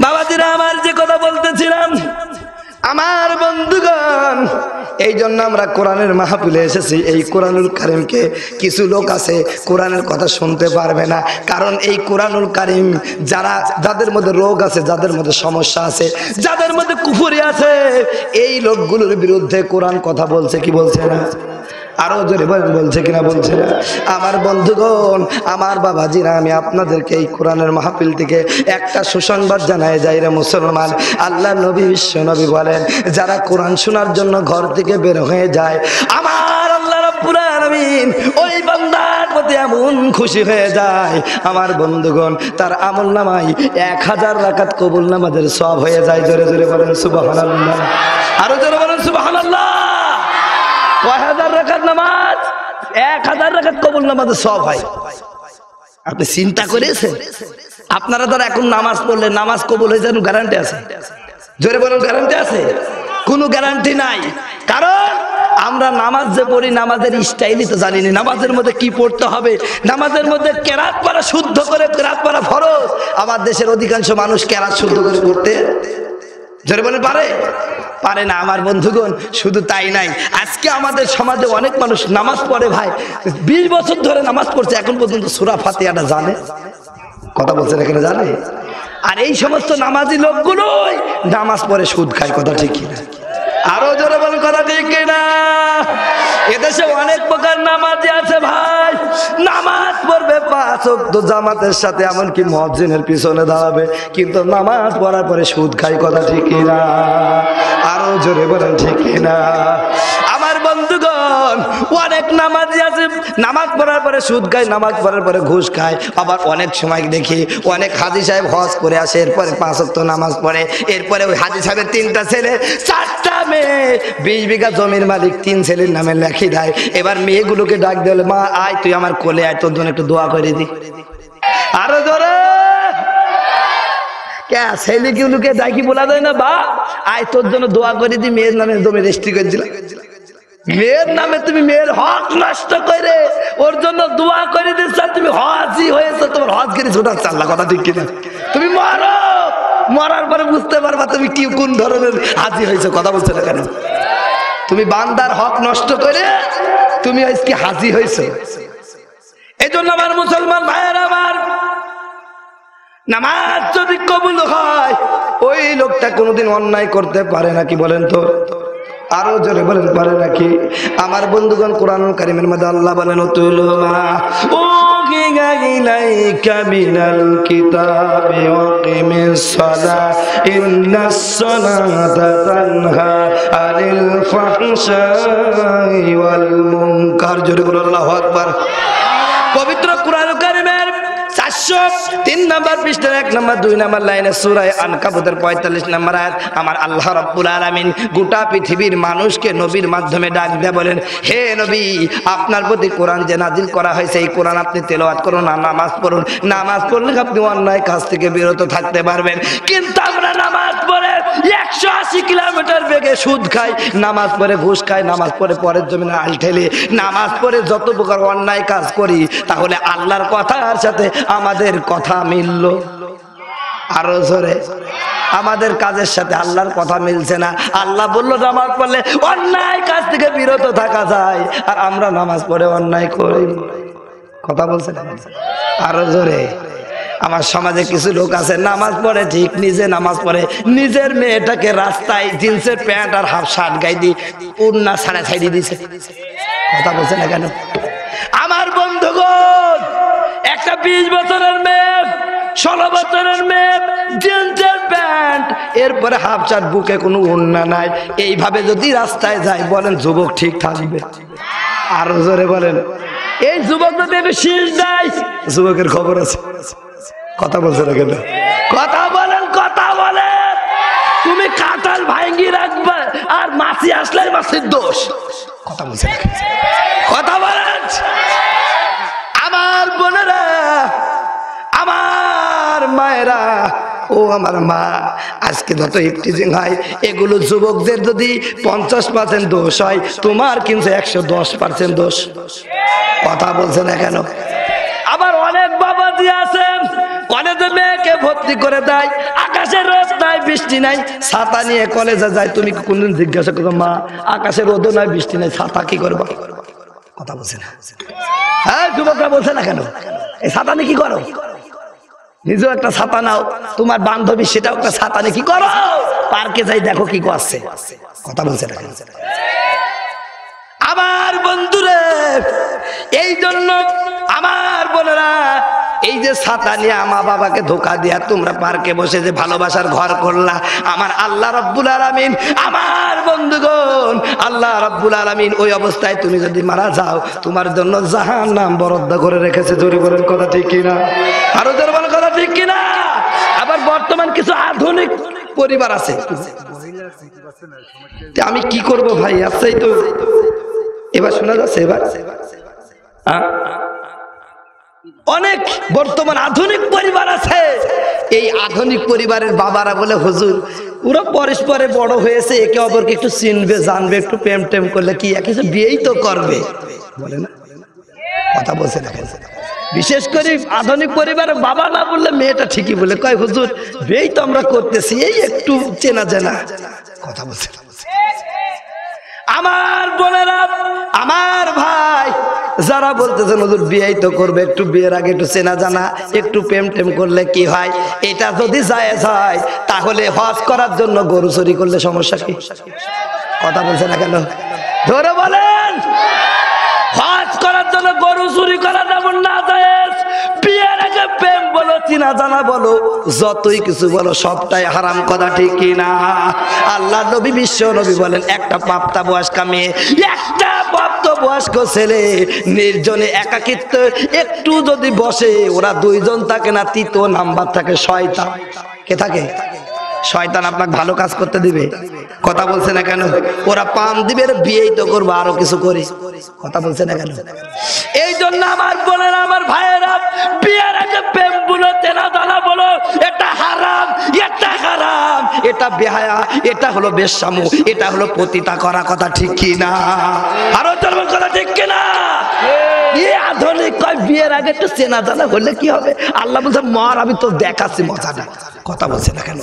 বাবাজিরা আমার যে কথা বলতেছিলাম, আমার বন্ধুগণ, এই জন্য আমরা কোরআনের মাহফিলে এসেছি। এই কোরআনুল কারীমকে কিছু লোক আছে কোরআনের কথা শুনতে পারবে না, কারণ এই কোরআনুল কারীম যাদের মধ্যে রোগ আছে, যাদের মধ্যে সমস্যা আছে, যাদের মধ্যে কুফরি আছে, এই লোকগুলোর বিরুদ্ধে কোরআন কথা বলছে কি বলছে না? আরো জোরে বলছে কিনা? বলছে না। আমার বন্ধুগণ, আমার বাবাজিরা, আমি আপনাদেরকে এই কোরআনের মাহফিল থেকে একটা সুসংবাদ জানাই যাই রে মুসলমান। আল্লাহ নবী, বিশ্ব নবী বলেন, যারা কোরআন শোনার জন্য ঘর থেকে বের হয়ে যায়, আমার আল্লাহ রাব্বুল আলামিন ওই বান্দার প্রতি এমন খুশি হয়ে যায়, আমার বন্ধুগণ, তার আমলনামায় 1000 রাকাত কবুল নামাজের সওয়াব হয়ে যায়। জোরে জোরে বলেন সুবহানাল্লাহ। আরো জোরে বলেন সুবহানাল্লাহ। 1000 রাকাত নামাজ, 1000 রাকাত কবুল নামাজের সওয়াব হয়। আপনি চিন্তা করেছেন? আপনারা ধর এখন নামাজ পড়লে নামাজ কবুল হয়ে যাবে, গ্যারান্টি আছে? জোরে বলুন, গ্যারান্টি আছে? কোনো গ্যারান্টি নাই। কারণ আমরা নামাজ যে পড়ি, নামাজের স্টাইলই তো জানি না। নামাজের মধ্যে কি পড়তে হবে, নামাজের মধ্যে কেরাত পড়া শুদ্ধ করে, কেরাত পড়া ফরজ। আমার দেশের অধিকাংশ মানুষ কেরাত শুদ্ধ করে পড়তে জোরে বলে পারে না। আমার বন্ধুগণ, শুধু তাই নাই, আজকে আমাদের সমাজে অনেক মানুষ নামাজ পড়ে ভাই, 20 বছর ধরে নামাজ পড়ছে, এখন পর্যন্ত সূরা ফাতিহাটা জানে। কথা বলছে না, কেন জানে? আর এই সমস্ত নামাজি লোকগুলোই নামাজ পড়ে সুদ খায়। কথা ঠিক কিনা? আরো জোরে বলেন, কথা ঠিক কিনা? এদেশে অনেক প্রকার নামাজি আছে ভাই, নামাজ পড়বে 5 ওয়াক্ত জামাতের সাথে, এমনকি মুয়াজ্জিনের পিছনে দাঁড়াবে, কিন্তু নামাজ পড়ার পরে সুদ খায়। কথা ঠিক কিনা? আরো জোরে বলেন ঠিক কিনা? আমার বন্ধুগণ, অনেক নামাজি আছে নামাজ পড়ার পরে সুদ খায়, নামাজ পড়ার পরে ঘুষ খায়। আবার অনেক সময় দেখি অনেক হাজী সাহেব হজ করে আসে, এরপরে 5 ওয়াক্ত নামাজ পড়ে, এরপরে ওই হাজী সাহেবের 3টা ছেলে 4টা মেয়ে, 20 বিঘা জমির মালিক, 3 ছেলের নামে লেখি দেয়। এবার মেয়েগুলোকে ডাক দিলে, মা আয় তুই আমার কোলে আয়, তোর জন্য একটু দোয়া করে দি। আরো জোরে ছেলেগুলোকে ডাই কি বলা যায় না, বা আয় তোর জন্য দোয়া করে দি, মেয়ের নামে জমি রেজিস্ট্রি করে দিলাম। মেয়ের নামে তুমি মেয়ের হক নষ্ট করে ওর জন্য দোয়া করে দিচ্ছ, তুমি হজই হয়েছে, তোমার হজ গিরি ছোটাচ্ছে। আল্লাহ, কথা ঠিক কিনা? তুমি মরো, মরার পরে বুঝতে পারবা তুমি কি কোন ধরনের হাজি হয়েছে। কথা বলছে না কেন? তুমি বান্দার হক নষ্ট করে তুমি আজকে হাজি হয়েছে। এই জন্য আমার মুসলমান ভাইয়েরা, আমার নামাজ যদি কবুল হয়, ওই লোকটা কোনোদিন অন্যায় করতে পারে নাকি বলেন তো? আরো জোরে বলেন, পারে নাকি? আমার বন্ধুগণ, কোরআনুল কারীমের মধ্যে আল্লাহ বলেন, উতুলুমা উহিয়া ইলাইকা মিনাল কিতাবি ওয়াকিমিস সালাহ ইন্নাস সালাতা তানহা আনিল ফাহশাই ওয়াল মুনকার। জোরে বলেন আল্লাহু আকবার। পবিত্র কোরআনুল কারীমের 400 103 নম্বর পৃষ্ঠার 1 নম্বর 2 নম্বর লাইনে সূরা আনকাবুতের 45 নম্বর আয়াত আমার আল্লাহ রাব্বুল আলামিন গোটা পৃথিবীর মানুষকে নবীর মাধ্যমে ডাক দিয়ে বলেন, হে নবী, আপনার প্রতি কোরআন যে নাজিল করা হয়েছে এই কোরআন আপনি তেলাওয়াত করুন আর নামাজ পড়ুন। নামাজ পড়লে আপনি অন্যায় কাজ থেকে বিরত থাকতে পারবেন। কিন্তু আমরা নামাজ পড়ে 180 কিলোমিটার বেগে সুদ খাই, নামাজ পড়ে ঘুষ খাই, নামাজ পড়ে পরের জমিনে আল ঠেলে, নামাজ পড়ে যত প্রকার অন্যায় কাজ করি, তাহলে আল্লাহর কথার সাথে আমাদের কথা মিলল? আরো জোরে, আমাদের কাজের সাথে আল্লাহর কথা মিলছে না। আল্লাহ বলল নামাজ পড়লে অন্যায় কাজ থেকে বিরত থাকা যায়, আর আমরা নামাজ পড়ে অন্যায় করি। কথা বলছে না? আরো জোরে। আমার সমাজে কিছু লোক আছে নামাজ পড়ে ঠিক, নিজে নামাজ পড়ে, নিজের মেয়েটাকে রাস্তায় জিন্সের প্যান্ট আর হাফ শার্ট গায়ে দিয়ে উন্না ছাড়া ছাড়িয়ে দিছে। কথা বলছে না কেন? আমার বন্ধুগণ, একটা 20 বছরের মেয়ে, 16 বছরের মেয়ে, জিন্সের প্যান্ট, এরপরে হাফ শার্ট, বুকে কোনো উন্না নাই, এইভাবে যদি রাস্তায় যায়, বলেন যুবক ঠিক থাকবে? আরো জোরে বলেন। এই যুবক যদি একটু শীষ দেয়, যুবকের খবর আছে। কথা বলছে না কেন? কথা বলেন, কথা বলেন। তুমি কাঁঠাল ভাঙ্গি রাখবে আর মাছি আসলে মাছির দোষ। কথা বলছে না? কথা বলেন। আমার বোনেরা, আমার মায়েরা, ও আমার মা, আজকে যত ইফটিজিং হয় এগুলো যুবকদের যদি 50% দোষ হয়, তোমার কিন্তু 110% দোষ। কথা বলছে না কেন? আবার অনেক বাবাজি আছেন কলেজে মেয়েকে ভর্তি করে দেয়, আকাশে রোদ নাই, বৃষ্টি নাই, ছাতা নিয়ে কলেজে যায়। তুমি কোনদিন জিজ্ঞাসা করো, মা আকাশে রোদও নাই, বৃষ্টি নাই, ছাতা কি করবা? কথা বলছে না? হ্যাঁ, যুবকরা বলছে না কেন? এই ছাতা নিয়ে কি করো? নিজেও একটা ছাতা নাও, তোমার বান্ধবী সেটাও একটা ছাতা নিয়ে কি করো? পার্কে যাই দেখো কি করছে। কথা বলছে না কেন? আমার বন্ধুরে, এই জন্য আমার বোনেরা, এই যে ছাতা নিয়ে মা বাবাকে ধোকা দিয়া তোমরা পার্কে বসে যে ভালোবাসার ঘর করলা, আমার আল্লাহ রাব্বুল আলামিন, আমার বন্ধুগণ, আল্লাহ রাব্বুল আলামিন ওই অবস্থায় তুমি যদি মারা যাও, তোমার জন্য জাহান্নাম বরাদ্দ করে রেখেছে। জোরে বলেন কথা ঠিক কিনা? আরো জোরে বলেন কথা ঠিক কিনা? আবার বর্তমান কিছু আধুনিক পরিবার আছে, আমি কি করব ভাই, আছেই তো। এবার শোনা যাচ্ছে, এবার অনেক বর্তমান আধুনিক পরিবার আছে। এই আধুনিক পরিবারের বাবারা বলে, হুজুর ওরা পরস্পরে বড় হয়েছে, একে অপরকে একটু চিনবে, জানবে, একটু প্রেম টেম করলে কি কিছু বিয়েই তো করবে, বলে না? কথা বলছে না? বিশেষ করে আধুনিক পরিবারের বাবা না বললে মেয়েটা ঠিকই বলে, কয় হুজুর বিয়েই তো আমরা করতেছি, এই একটু চেনা জানা। কথা বলছে না? আমার বোনেরা, আমার ভাই যারা বলতেছেন হুজুর বিয়েই তো করবে, একটু বিয়ের আগে একটু চেনা জানা, একটু প্রেম টেম করলে কি হয়, এটা যদি জায়েজ হয়, তাহলে হজ করার জন্য গরু চুরি করলে সমস্যা কি? কথা বলছে না কেন? ধরে বলেন। হজ করার জন্য গরু চুরি করা যেমন না জায়েজ, বিয়ের আগে প্রেম বলো, চিনা জানা বলো, যতই কিছু বলো, সবটাই হারাম। কথা ঠিক কিনা? আল্লাহ নবী, বিশ্ব নবী বলেন, একটা প্রাপ্তা বয়স্কা মেয়ে, একটা প্রাপ্ত বয়স্ক ছেলে নির্জনে একাকিত্ব একটু যদি বসে, ওরা দুইজন থাকে না, তৃতীয় নাম্বার থাকে শয়তান। কে থাকে? শয়তান আপনাকে ভালো কাজ করতে দিবে। কথা বলছে না কেন? ওরা পাম দিবে, বিয়েই তো করবো, আরো কিছু করি। কথা বলছে না কেন? এই জন্য আমার বোনেরা, আমার ভাইয়েরা, বিয়ের আগে প্রেম বলো, চেনা জানা বলো, এটা হারাম, এটা হারাম, এটা বেহায়া, এটা হলো বেশ্যামু, এটা হলো পতিতা করা। কথা ঠিক কিনা? আরো চলবে, কথা ঠিক কিনা? আধুনিক কয় বিয়ের আগে একটু চেনা জানা হলে কি হবে? আল্লাহ বলছে, মর, আমি তো দেখাচ্ছি মজাটা। কথা বলছে না কেন?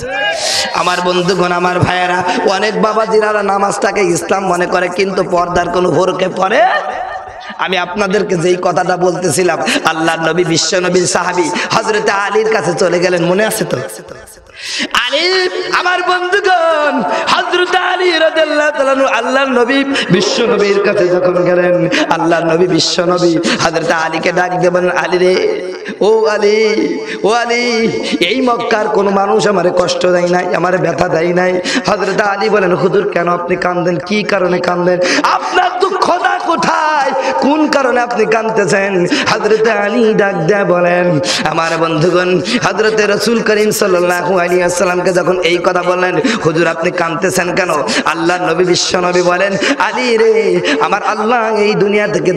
আমার বন্ধুগণ, আমার ভাইয়েরা, অনেক বাবাজিরা নামাজটাকে ইসলাম মনে করে, কিন্তু পর্দার কোনো ভোরকে পড়ে। আমি আপনাদেরকে যেই কথাটা বলতেছিলাম, আল্লাহ নবী, বিশ্ব নবীর সাহাবী হযরত আলীর কাছে চলে গেলেন, মনে আছে তো? আলী, আমার বন্ধুগণ, হযরত আলী রাদিয়াল্লাহু তাআলা আল্লাহর নবী বিশ্ব নবীর কাছে যখন গেলেন, আল্লাহর নবী বিশ্ব নবী হযরত আলীকে ডাক দিয়ে বলেন, আলী রে, ও আলী, ও আলী, এই মক্কার কোন মানুষ আমারে কষ্ট দেয় নাই, আমারে ব্যথা দেয় নাই। হযরত আলী বলেন, হুজুর কেন আপনি কাঁদেন? কি কারণে কাঁদেন? আপনার দুঃখটা কোথায়? কোন কারণে আপনি কাঁদতেছেন? হযরতে আলী ডাক দেয়া বলেন, আমার বন্ধুগণ, হযরতে রাসূল করিম সাল্লাল্লাহু আলাইহি ওয়াসাল্লামকে যখন এই কথা বললেন, হুজুর আপনি কাঁদতেছেন কেন? আল্লাহর নবী বিশ্ব নবী বলেন, আলী রে, আমার আল্লাহ এই দুনিয়া থেকে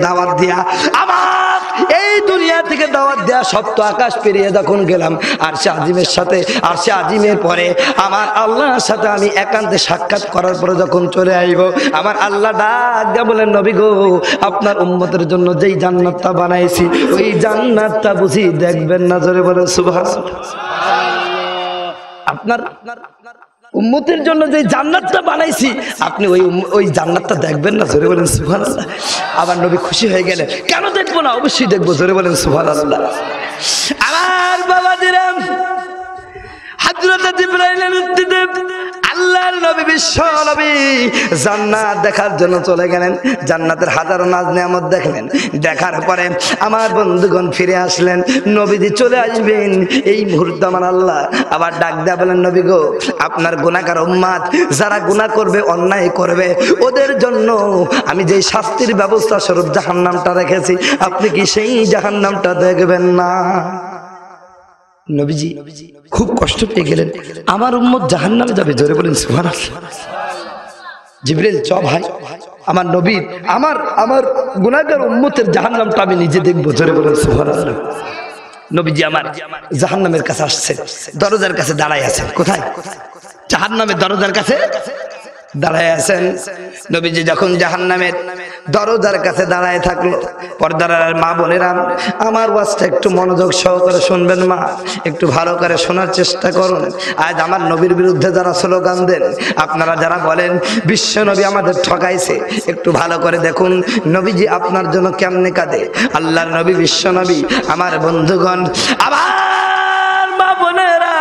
দাওয়াত দিয়া, আমার এই দুনিয়া থেকে দাওয়াত দেয়া সপ্ত আকাশ পেরিয়ে যখন গেলাম আরশে আজিমের সাথে, আরশে আজিমের পরে আমার আল্লাহর সাথে আমি একান্তে সাক্ষাৎ করার পরে যখন চলে আইব, আমার আল্লাহ ডাক দিয়া বলেন, নবী গো, আপনার উম্মতের জন্য যেই জান্নাতটা বানাইছি ওই জান্নাতটা বুঝি দেখবেন না? জোরে বলেন সুবহানাল্লাহ। আপনার উম্মতের জন্য যে জান্নাতটা বানাইছি আপনি ওই জান্নাতটা দেখবেন না? জোরে বলেন সুবহানাল্লাহ। আবার নবী খুশি হয়ে গেলেন, কেন দেখবো না, অবশ্যই দেখবো। জোরে বলেন সুবহানাল্লাহ। আমার বাবা দিরাম, হযরত জিবরাইলের উত্তিতে আল্লাহর নবী বিশ্ব নবী জান্নাত দেখার জন্য চলে গেলেন। জান্নাতের হাজারো নাজ নিয়ামত দেখলেন। দেখার পরে আমার বন্ধুগণ ফিরে আসলেন। নবীজি চলে আসবেন এই মুহূর্তে আমার আল্লাহ আবার ডাক দেয়া বলেন, নবী গো, আপনার গুনাহগার উম্মত যারা গুনাহ করবে, অন্যায় করবে, ওদের জন্য আমি যেই শাস্তির ব্যবস্থা স্বরূপ জাহান্নামটা রেখেছি, আপনি কি সেই জাহান্নামটা দেখবেন না? নবীজি খুব কষ্ট পেয়ে গেলেন, আমার উম্মত জাহান্নামে যাবে। জোরে বলেন সুবহানাল্লাহ। জিবরিল, চ ভাই, আমার নবীর আমার গুনাহগার উম্মতের জাহান্নামটা আমি নিজে দেখবো। জোরে বলেন সুবহানাল্লাহ। নবীজি আমার জাহান্নামের কাছে আসছেন, দরজার কাছে দাঁড়ায় আছেন। কোথায়? জাহান্নামের দরজার কাছে দাঁড়ায় আছেন। নবীজি যখন জাহান্নামের দরজার কাছে দাঁড়ায় থাকলো, পর্দার মা বোনেরা, আমার ওয়াজটা একটু মনোযোগ সহকারে শুনবেন মা, একটু ভালো করে শোনার চেষ্টা করুন। আজ আমার নবীর বিরুদ্ধে যারা স্লোগান দেন, আপনারা যারা বলেন বিশ্ব নবী আমাদের ঠকাইছে, একটু ভালো করে দেখুন নবীজি আপনার জন্য কেমনে কাঁদে। আল্লাহর নবী বিশ্ব নবী, আমার বন্ধুগণ, আবার মা বোনেরা,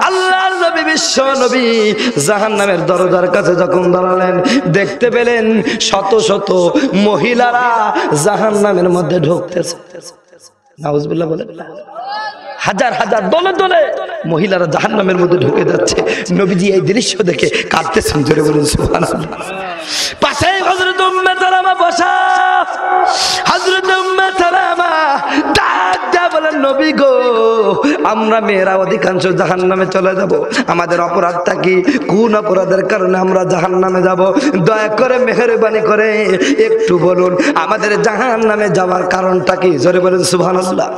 আল্লাহর নবী বিশ্ব নবী জাহান্নামের দরজার কাছে যখন দাঁড়ালেন, দেখতে পেলেন শত শত মহিলারা জাহান্নামের মধ্যে ঢুকতেছে। নাউজুবিল্লাহ বলেন। হাজার হাজার দলে দলে মহিলারা জাহান্নামের মধ্যে ঢুকে যাচ্ছে। নবীজি এই দৃশ্য দেখে কাঁদতেছেন। জোরে বলুন সুবহানাল্লাহ। পাশে হযরত উম্মে সালামা বসা, হযরত উম্মে সালামা ডাক দেয়া বলেন, নবী গো, আমরা মেয়েরা অধিকাংশ জাহান্নামে চলে যাব। আমাদের অপরাধটা কি? কোন অপরাধের কারণে আমরা জাহান্নামে যাব? দয়া করে মেহেরবানি করে একটু বলুন, আমাদের জাহান্নামে যাওয়ার কারণটা কি? জোরে বলেন সুবহানাল্লাহ।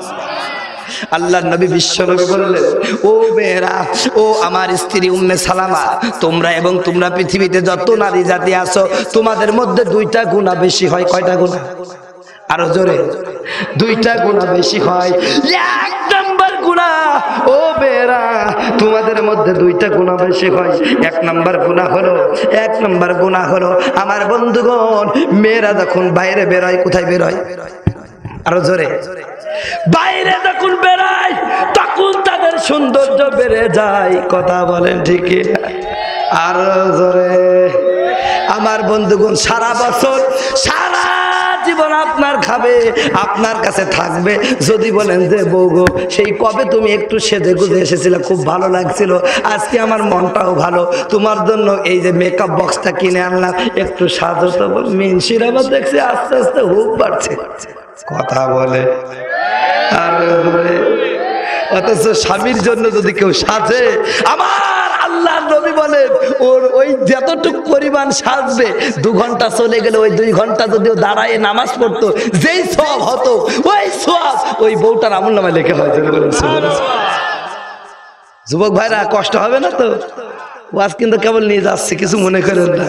আল্লাহ নবী বিশ্ব নবী বললেন, ও মেয়েরা, ও আমার স্ত্রী উম্মে সালামা, তোমরা এবং তোমরা পৃথিবীতে যত নারী জাতি আছো, তোমাদের মধ্যে দুইটা গুনাহ বেশি হয়। কয়টা গুনাহ? আরো জোরে। দুইটা গুনাহ বেশি হয়। এক নাম্বার গুনাহ, ও মেয়েরা, তোমাদের মধ্যে দুইটা গুনাহ বেশি হয়। এক নাম্বার গুনাহ হলো আমার বন্ধুগণ, মেয়েরা যখন বাইরে বেরোয়, কোথায় বেরোয়? আরো জোরে। বাইরে যখন বেড়ায় তখন তাদের সৌন্দর্য বেড়ে যায়। কথা বলেন ঠিক? আর জোরে। আমার বন্ধুগণ, সারা বছর সারা জীবন আপনার খাবে, আপনার কাছে থাকবে। যদি বলেন যে বউ গো, সেই কবে তুমি একটু সেজে গুজে এসেছিলে, খুব ভালো লাগছিল, আজকে আমার মনটাও ভালো, তোমার জন্য এই যে মেকআপ বক্সটা কিনে আনলাম, একটু সাজো তো। মিনসির আবার দেখছি আস্তে আস্তে হুক বাড়ছে। কথা বলে। আর অথচ স্বামীর জন্য যদি কেউ সাজে, আমার আল্লাহ নবী বলেন, ওর ওই যতটুকু পরিমাণ সাজবে, 2 ঘন্টা চলে গেলে ওই 2 ঘন্টা যদিও দাঁড়ায় নামাজ পড়তো, যেই সওয়াব হতো ওই সওয়াব ওই বউটার আমলনামায় লেখা হয়। যুবক ভাইরা, কষ্ট হবে না তো? ওয়াজ কিন্তু কেবল নিয়ে যাচ্ছে, কিছু মনে করেন না।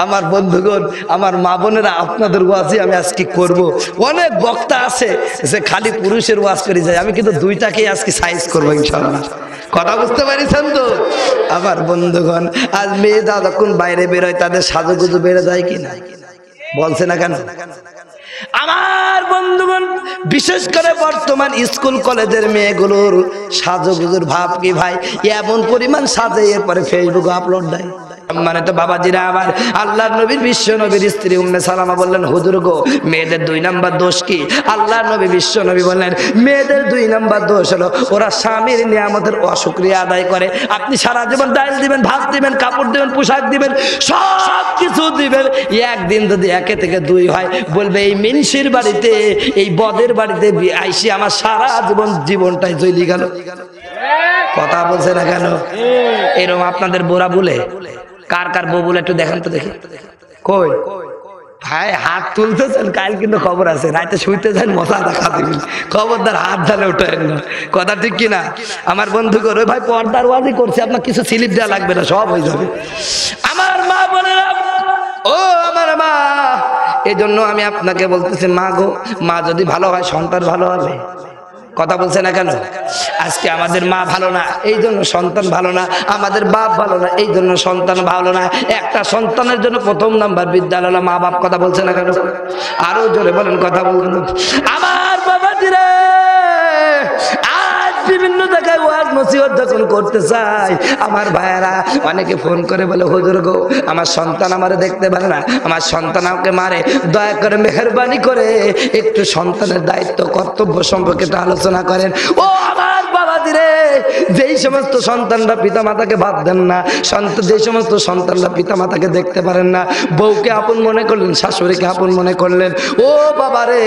আমার বন্ধুগণ, আমার মা বোনেরা, আপনাদের ওয়াজই আমি আজকে করব। অনেক বক্তা আছে যে খালি পুরুষের ওয়াজ করে যায়, আমি কিন্তু দুইটাকেই আজকে সাইজ করবো ইনশাআল্লাহ। কথা বুঝতে পারিছেন তো? আমার বন্ধুগণ, আজ মেয়েরা যখন বাইরে বেরোয় তাদের সাজুগুজু বেড়ে যায় কি না? বলছে না কেন? আমার বন্ধুগণ, বিশেষ করে বর্তমান স্কুল কলেজের মেয়েগুলোর সাজুগুজুর ভাব কি ভাই, এমন পরিমাণ সাজে এরপরে ফেসবুকে আপলোড দেয়। মানে তো বাবাজিরা আমার, আল্লাহর নবীর বিশ্ব নবীর স্ত্রী উম্মে সালামা বললেন, হুজুর গো মেয়েদের 2 নাম্বার দোষ কি? আল্লাহর নবী বিশ্ব নবী বললেন, মেয়েদের 2 নাম্বার দোষ হলো ওরা স্বামীর নিয়ামতের অশুকরিয়া আদায় করে। আপনি সারা জীবন ডাল দিবেন, ভাত দিবেন, কাপড় দিবেন, পোশাক দিবেন, সব কিছু দিবেন, একদিন যদি 1 থেকে 2 হয় বলবে এই মিনসির বাড়িতে, এই বদের বাড়িতে আইসি আমার সারা জীবনটাই জ্বলি গেল। কথা বলছে না কেন? এরকম আপনাদের বোরা বলে কার কার বউ বলে একটু দেখান তো দেখি। কই ভাই হাত তুলতেছেন? কাল কিন্তু খবর আছে, রাতে শুইতে যান মশা দেখা দিবেন, খবরদার হাত ঢালে ওঠেন না। কথা ঠিক কিনা আমার বন্ধু করে? ভাই পর্দার ওয়াজি করছে, আপনার কিছু স্লিপ দেওয়া লাগবে না, সব হয়ে যাবে। আমার মা বলে, ও আমার মা, এই জন্য আমি আপনাকে বলতেছি, মা গো, মা যদি ভালো হয় সন্তান ভালো হবে। কথা বলছে না কেন? আজকে আমাদের মা ভালো না, এই জন্য সন্তান ভালো না, আমাদের বাপ ভালো না, এই জন্য সন্তান ভালো না। একটা সন্তানের জন্য 1 নাম্বার বিদ্যালয় মা বাপ। কথা বলছে না কেন? আরো জোরে বলেন, কথা বলুন। আমার বাবাজিরা আজ বিভিন্ন জায়গায় ওয়াজ নসিহত যখন করতে চাই, আমার ভাইয়েরা অনেকে ফোন করে বলে, হুজুর গো আমার সন্তান আমারে দেখতে পারে না, আমার সন্তান আমাকে মারে, দয়া করে মেহেরবানি করে একটু সন্তানের দায়িত্ব কর্তব্য সম্পর্কে একটু আলোচনা করেন। ও আমার বাবাজিরে, যেই সমস্ত সন্তানরা পিতা মাতাকে ভাত দেন না, যেই সমস্ত সন্তানরা পিতা মাতাকে দেখতে পারেন না, বউকে আপন মনে করলেন, শাশুড়িকে আপন মনে করলেন, ও বাবারে,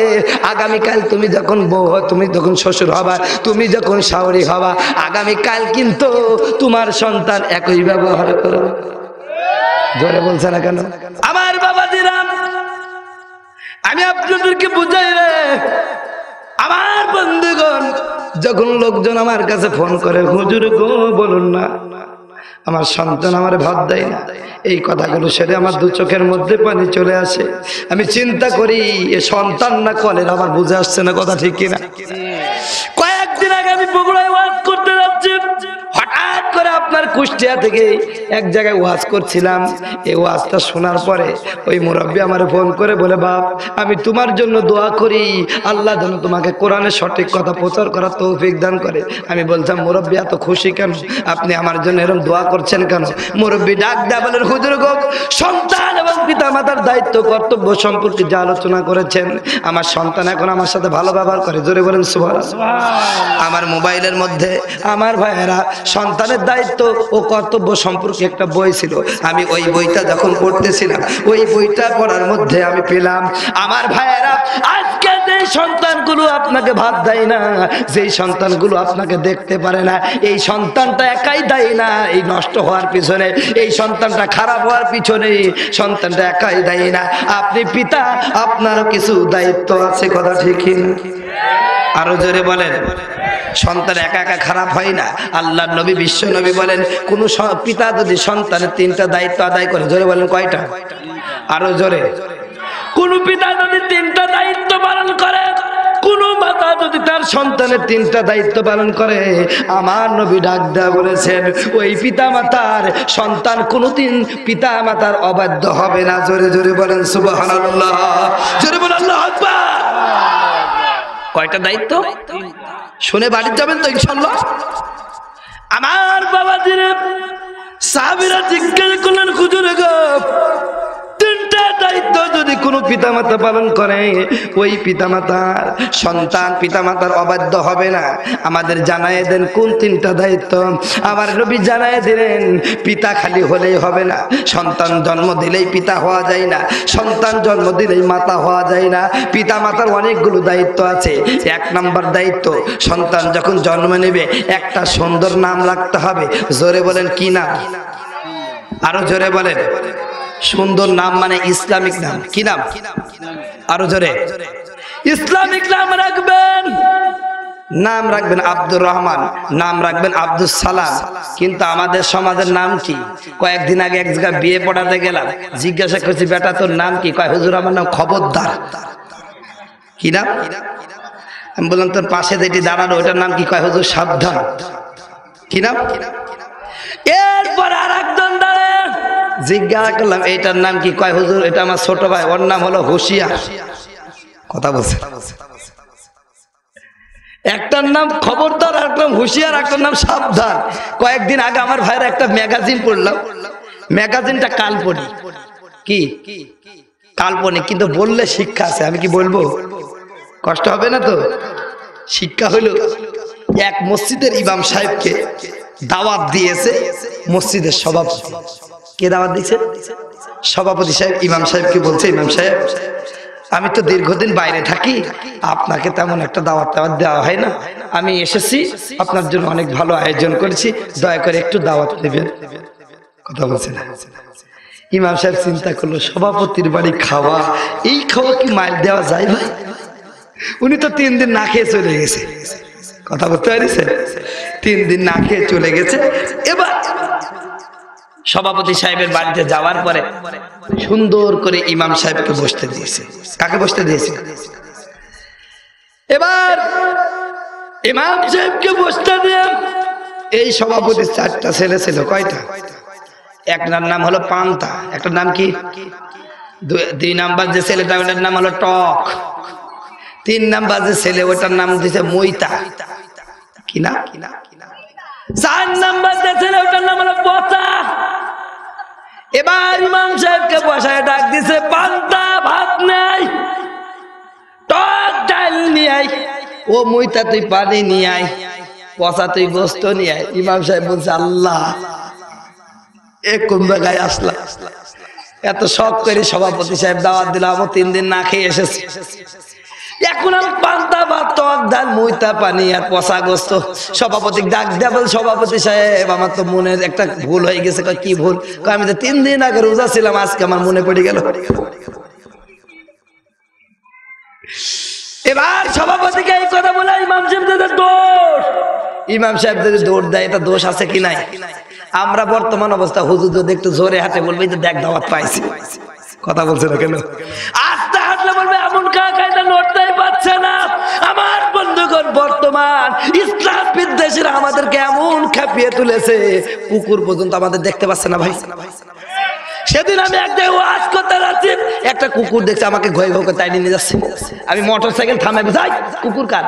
আগামীকাল তুমি যখন বউ, তুমি যখন শ্বশুর হবা, তুমি যখন শাশুড়ি হবা, আগামীকাল কিন্তু তোমার সন্তান একই ব্যবহার করবে। জোরে বলছে না কেন? আমার বাবাজিরা আমি আপনাদেরকে বুঝাই রে, আমার বন্ধুগণ, যখন লোকজন আমার কাছে ফোন করে, হুজুর গো বলুন না আমার সন্তান আমার ভাত দেয় না, এই কথাগুলো সেরে আমার 2 চোখের মধ্যে পানি চলে আসে। আমি চিন্তা করি এ সন্তান না কলের, আমার বুঝে আসছে না। কথা ঠিক কিনা? কয়েকদিন আগে আমি বগুড়ায় ওয়াজ করতে যাচ্ছি, হঠাৎ করে আপনার কুষ্টিয়া থেকে এক জায়গায় ওয়াজ করছিলাম। এই ওয়াজটা শোনার পরে ওই মুরব্বী আমার ফোন করে বলে, বাপ আমি তোমার জন্য দোয়া করি, আল্লাহ যেন তোমাকে কোরআনের সঠিক কথা প্রচার করার তৌফিক দান করে। আমি বলতাম, মুরব্বী এত খুশি কেন? আপনি আমার জন্য এরকম দোয়া করছেন কেন? মুরব্বী ডাক দেয়া বলেন, হুজুর গো সন্তান এবং পিতা মাতার দায়িত্ব কর্তব্য সম্পর্কে যে আলোচনা করেছেন, আমার সন্তান এখন আমার সাথে ভালো ব্যবহার করে। জোরে বলেন সুবহানাল্লাহ। আমার মোবাইলের মধ্যে আমার ভাইয়েরা সন্তানের দায়িত্ব ও কর্তব্য সম্পর্কে একটা বই ছিল। আমি ওই বইটা যখন পড়তেছিলাম, ওই বইটা পড়ার মধ্যে আমি পেলাম, আমার ভাইয়েরা আজকে যে সন্তানগুলো আপনাকে ভাত দেয় না, যেই সন্তানগুলো আপনাকে দেখতে পারে না, এই সন্তানটা একাই দায়ী না এই নষ্ট হওয়ার পিছনে, এই সন্তানটা খারাপ হওয়ার পিছনে, সন্তানটা একাই দায়ী না। আপনি পিতা, আপনারও কিছু দায়িত্ব আছে। কথা ঠিক না? আরো জোরে বলেন। সন্তান একা একা খারাপ হয় না। আল্লাহর নবী বিশ্ব নবী বলেন, কোন পিতা যদি সন্তানের 3টা দায়িত্ব আদায় করে, জোরে বলেন কয়টা? আরো জোরে। কোন পিতা যদি 3টা দায়িত্ব পালন করে, কোন মাতা যদি তার সন্তানের 3টা দায়িত্ব পালন করে, আমার নবী ডাক দেয়া বলেছেন, ওই পিতা মাতার সন্তান কোনদিন পিতা মাতার অবাধ্য হবে না। জোরে জোরে বলেন সুবহানাল্লাহ, জোরে বলেন আল্লাহু আকবার। কয়টা দায়িত্ব? শুনে বাড়ি যাবেন তো ইনশাআল্লাহ। আমার বাবাজিরে সাহাবীরা জিজ্ঞাসা করলেন, হুজুর গো 3টা দায়িত্ব যদি কোনো পিতামাতা পালন করে, ওই পিতামাতার সন্তান পিতামাতার অবাধ্য হবে না, আমাদের জানায় দেন কোন 3টা দায়িত্ব। আমার নবী জানায় দিলেন, পিতা খালি হলেই হবে না, সন্তান জন্ম দিলেই পিতা হওয়া যায় না, সন্তান জন্ম দিলেই মাতা হওয়া যায় না। পিতা মাতার অনেকগুলো দায়িত্ব আছে। 1 নাম্বার দায়িত্ব, সন্তান যখন জন্ম নেবে একটা সুন্দর নাম রাখতে হবে। জোরে বলেন, কি নাম? আরো জোরে বলেন। সুন্দর নাম মানে ইসলামিক নাম। কি নাম? আরো জোরে। ইসলামিক নাম রাখবেন। নাম রাখবেন আব্দুর রহমান, নাম রাখবেন আব্দুল সালাম। কিন্তু আমাদের সমাজের নাম কি? কয়েকদিন আগে এক জায়গায় বিয়ে পড়াতে গেলাম, জিজ্ঞাসা করছি, বেটা তোর নাম কি? কয় হুজুর আমার নাম খবরদার। কি নাম? আমি বললাম, তোর পাশে যেটি দাঁড়ানো ওটার নাম কি? কয় হুজুর সাবধান। কি নাম? এরপর আর একজন দাঁড়ান, জিজ্ঞাসা করলাম এইটার নাম কি? কয় হুজুর এটা আমার ছোট ভাই, ওর নাম হলো হুশিয়ার। কথা বলছে। একটার নাম খবরদার, একটার নাম হুশিয়ার, একটার নাম সাবধান। কয়েকদিন আগে আমার ভাইয়ের একটা ম্যাগাজিন পড়লাম, ম্যাগাজিনটা কাল্পনিক, কি কাল্পনিক, কিন্তু বললে শিক্ষা আছে। আমি কি বলবো? কষ্ট হবে না তো? শিক্ষা হলো, এক মসজিদের ইমাম সাহেবকে দাওয়াত দিয়েছে মসজিদের সভাপতি। কে দাওয়াত দিয়েছে? সভাপতি সাহেব ইমাম সাহেবকে বলছে, ইমাম সাহেব আমি তো দীর্ঘদিন বাইরে থাকি, আপনাকে তেমন একটা দাওয়াত দেওয়া হয় না, আমি এসেছি, আপনার জন্য অনেক ভালো আয়োজন করেছি, দয়া করে একটু দাওয়াত নেবেন। কথা বলছে না। ইমাম সাহেব চিন্তা করলো, সভাপতির বাড়ি খাওয়া, এই খাওয়া কি মাইল দেওয়া যায় ভাই? উনি তো 3 দিন না খেয়ে চলে গেছে। কথা বলতে পারিস? 3 দিন না খেয়ে চলে গেছে। এবার সভাপতি সাহেবের বাড়িতে যাওয়ার পরে সুন্দর করে ইমাম সাহেবকে বসতে দিয়েছে। কাকে বসতে দিয়েছে? এবার ইমাম সাহেবকে বসতে দিয়ে এই সভাপতির 4টা ছেলে ছিল। কয়টা? একটার নাম হলো পান্তা, একটার নাম কি? 2 নাম্বার যে ছেলেটা ওটার নাম হলো টক, 3 নাম্বার যে ছেলে ওটার নাম দিয়েছে মইতা, কি না? 4 নাম্বার যে ছেলে ওটার নাম হলো পচা। এবার ইমাম সাহেবকে বসায় ডাক দিছে, পান্তা ভাত নাই, টক ডাল নিয়ে আয়, ও মইতা তুই পানি নিয়ে আয়, পচা তুই গোস্ত নিয়ে আয়। ইমাম সাহেব বলছে, আল্লাহ এ কোন জায়গায় আসলাম? এত শখ করে সভাপতি সাহেব দাওয়াত দিলাম, 3 দিন না খেয়ে এসেছি, এখন আমি পান্তা ভাত, টক ডাল, মইতা পানি আর পচা গোস্ত। সভাপতি ডাক দেয়া বল, সভাপতি সাহেব আমার তো মনের একটা ভুল হয়ে গেছে। কি ভুল? আমি তো 3 দিন আগে রোজা ছিলাম, আজকে আমার মনে পড়ে গেল। এবার সভাপতিকে এই কথা বলে ইমাম সাহেব দোষ, ইমাম সাহেব যদি দৌড় দেয় এটা দোষ আছে কি নাই? আমরা বর্তমান অবস্থা হুজুর যদি একটু জোরে হাঁটে বলবে যে দেখ দাওয়াত পাইছি। কথা বলছে না কেন? আস্তে হাঁটলে বলবে এমন কায়দা নড়তেই পারছে না। আমার বন্ধুগণ, বর্তমান ইসলাম বিদ্বেষীরা আমাদেরকে এমন খেপিয়ে তুলেছে, কুকুর পর্যন্ত আমাদের দেখতে পাচ্ছে না ভাই। সেদিন আমি এক জায়গায় ওয়াজ করতে যাচ্ছি, একটা কুকুর দেখছে আমাকে ঘয়ে ঘয়ে করে টাইনে নিয়ে যাচ্ছে। আমি মোটরসাইকেল থামাই, যাই কুকুর কার?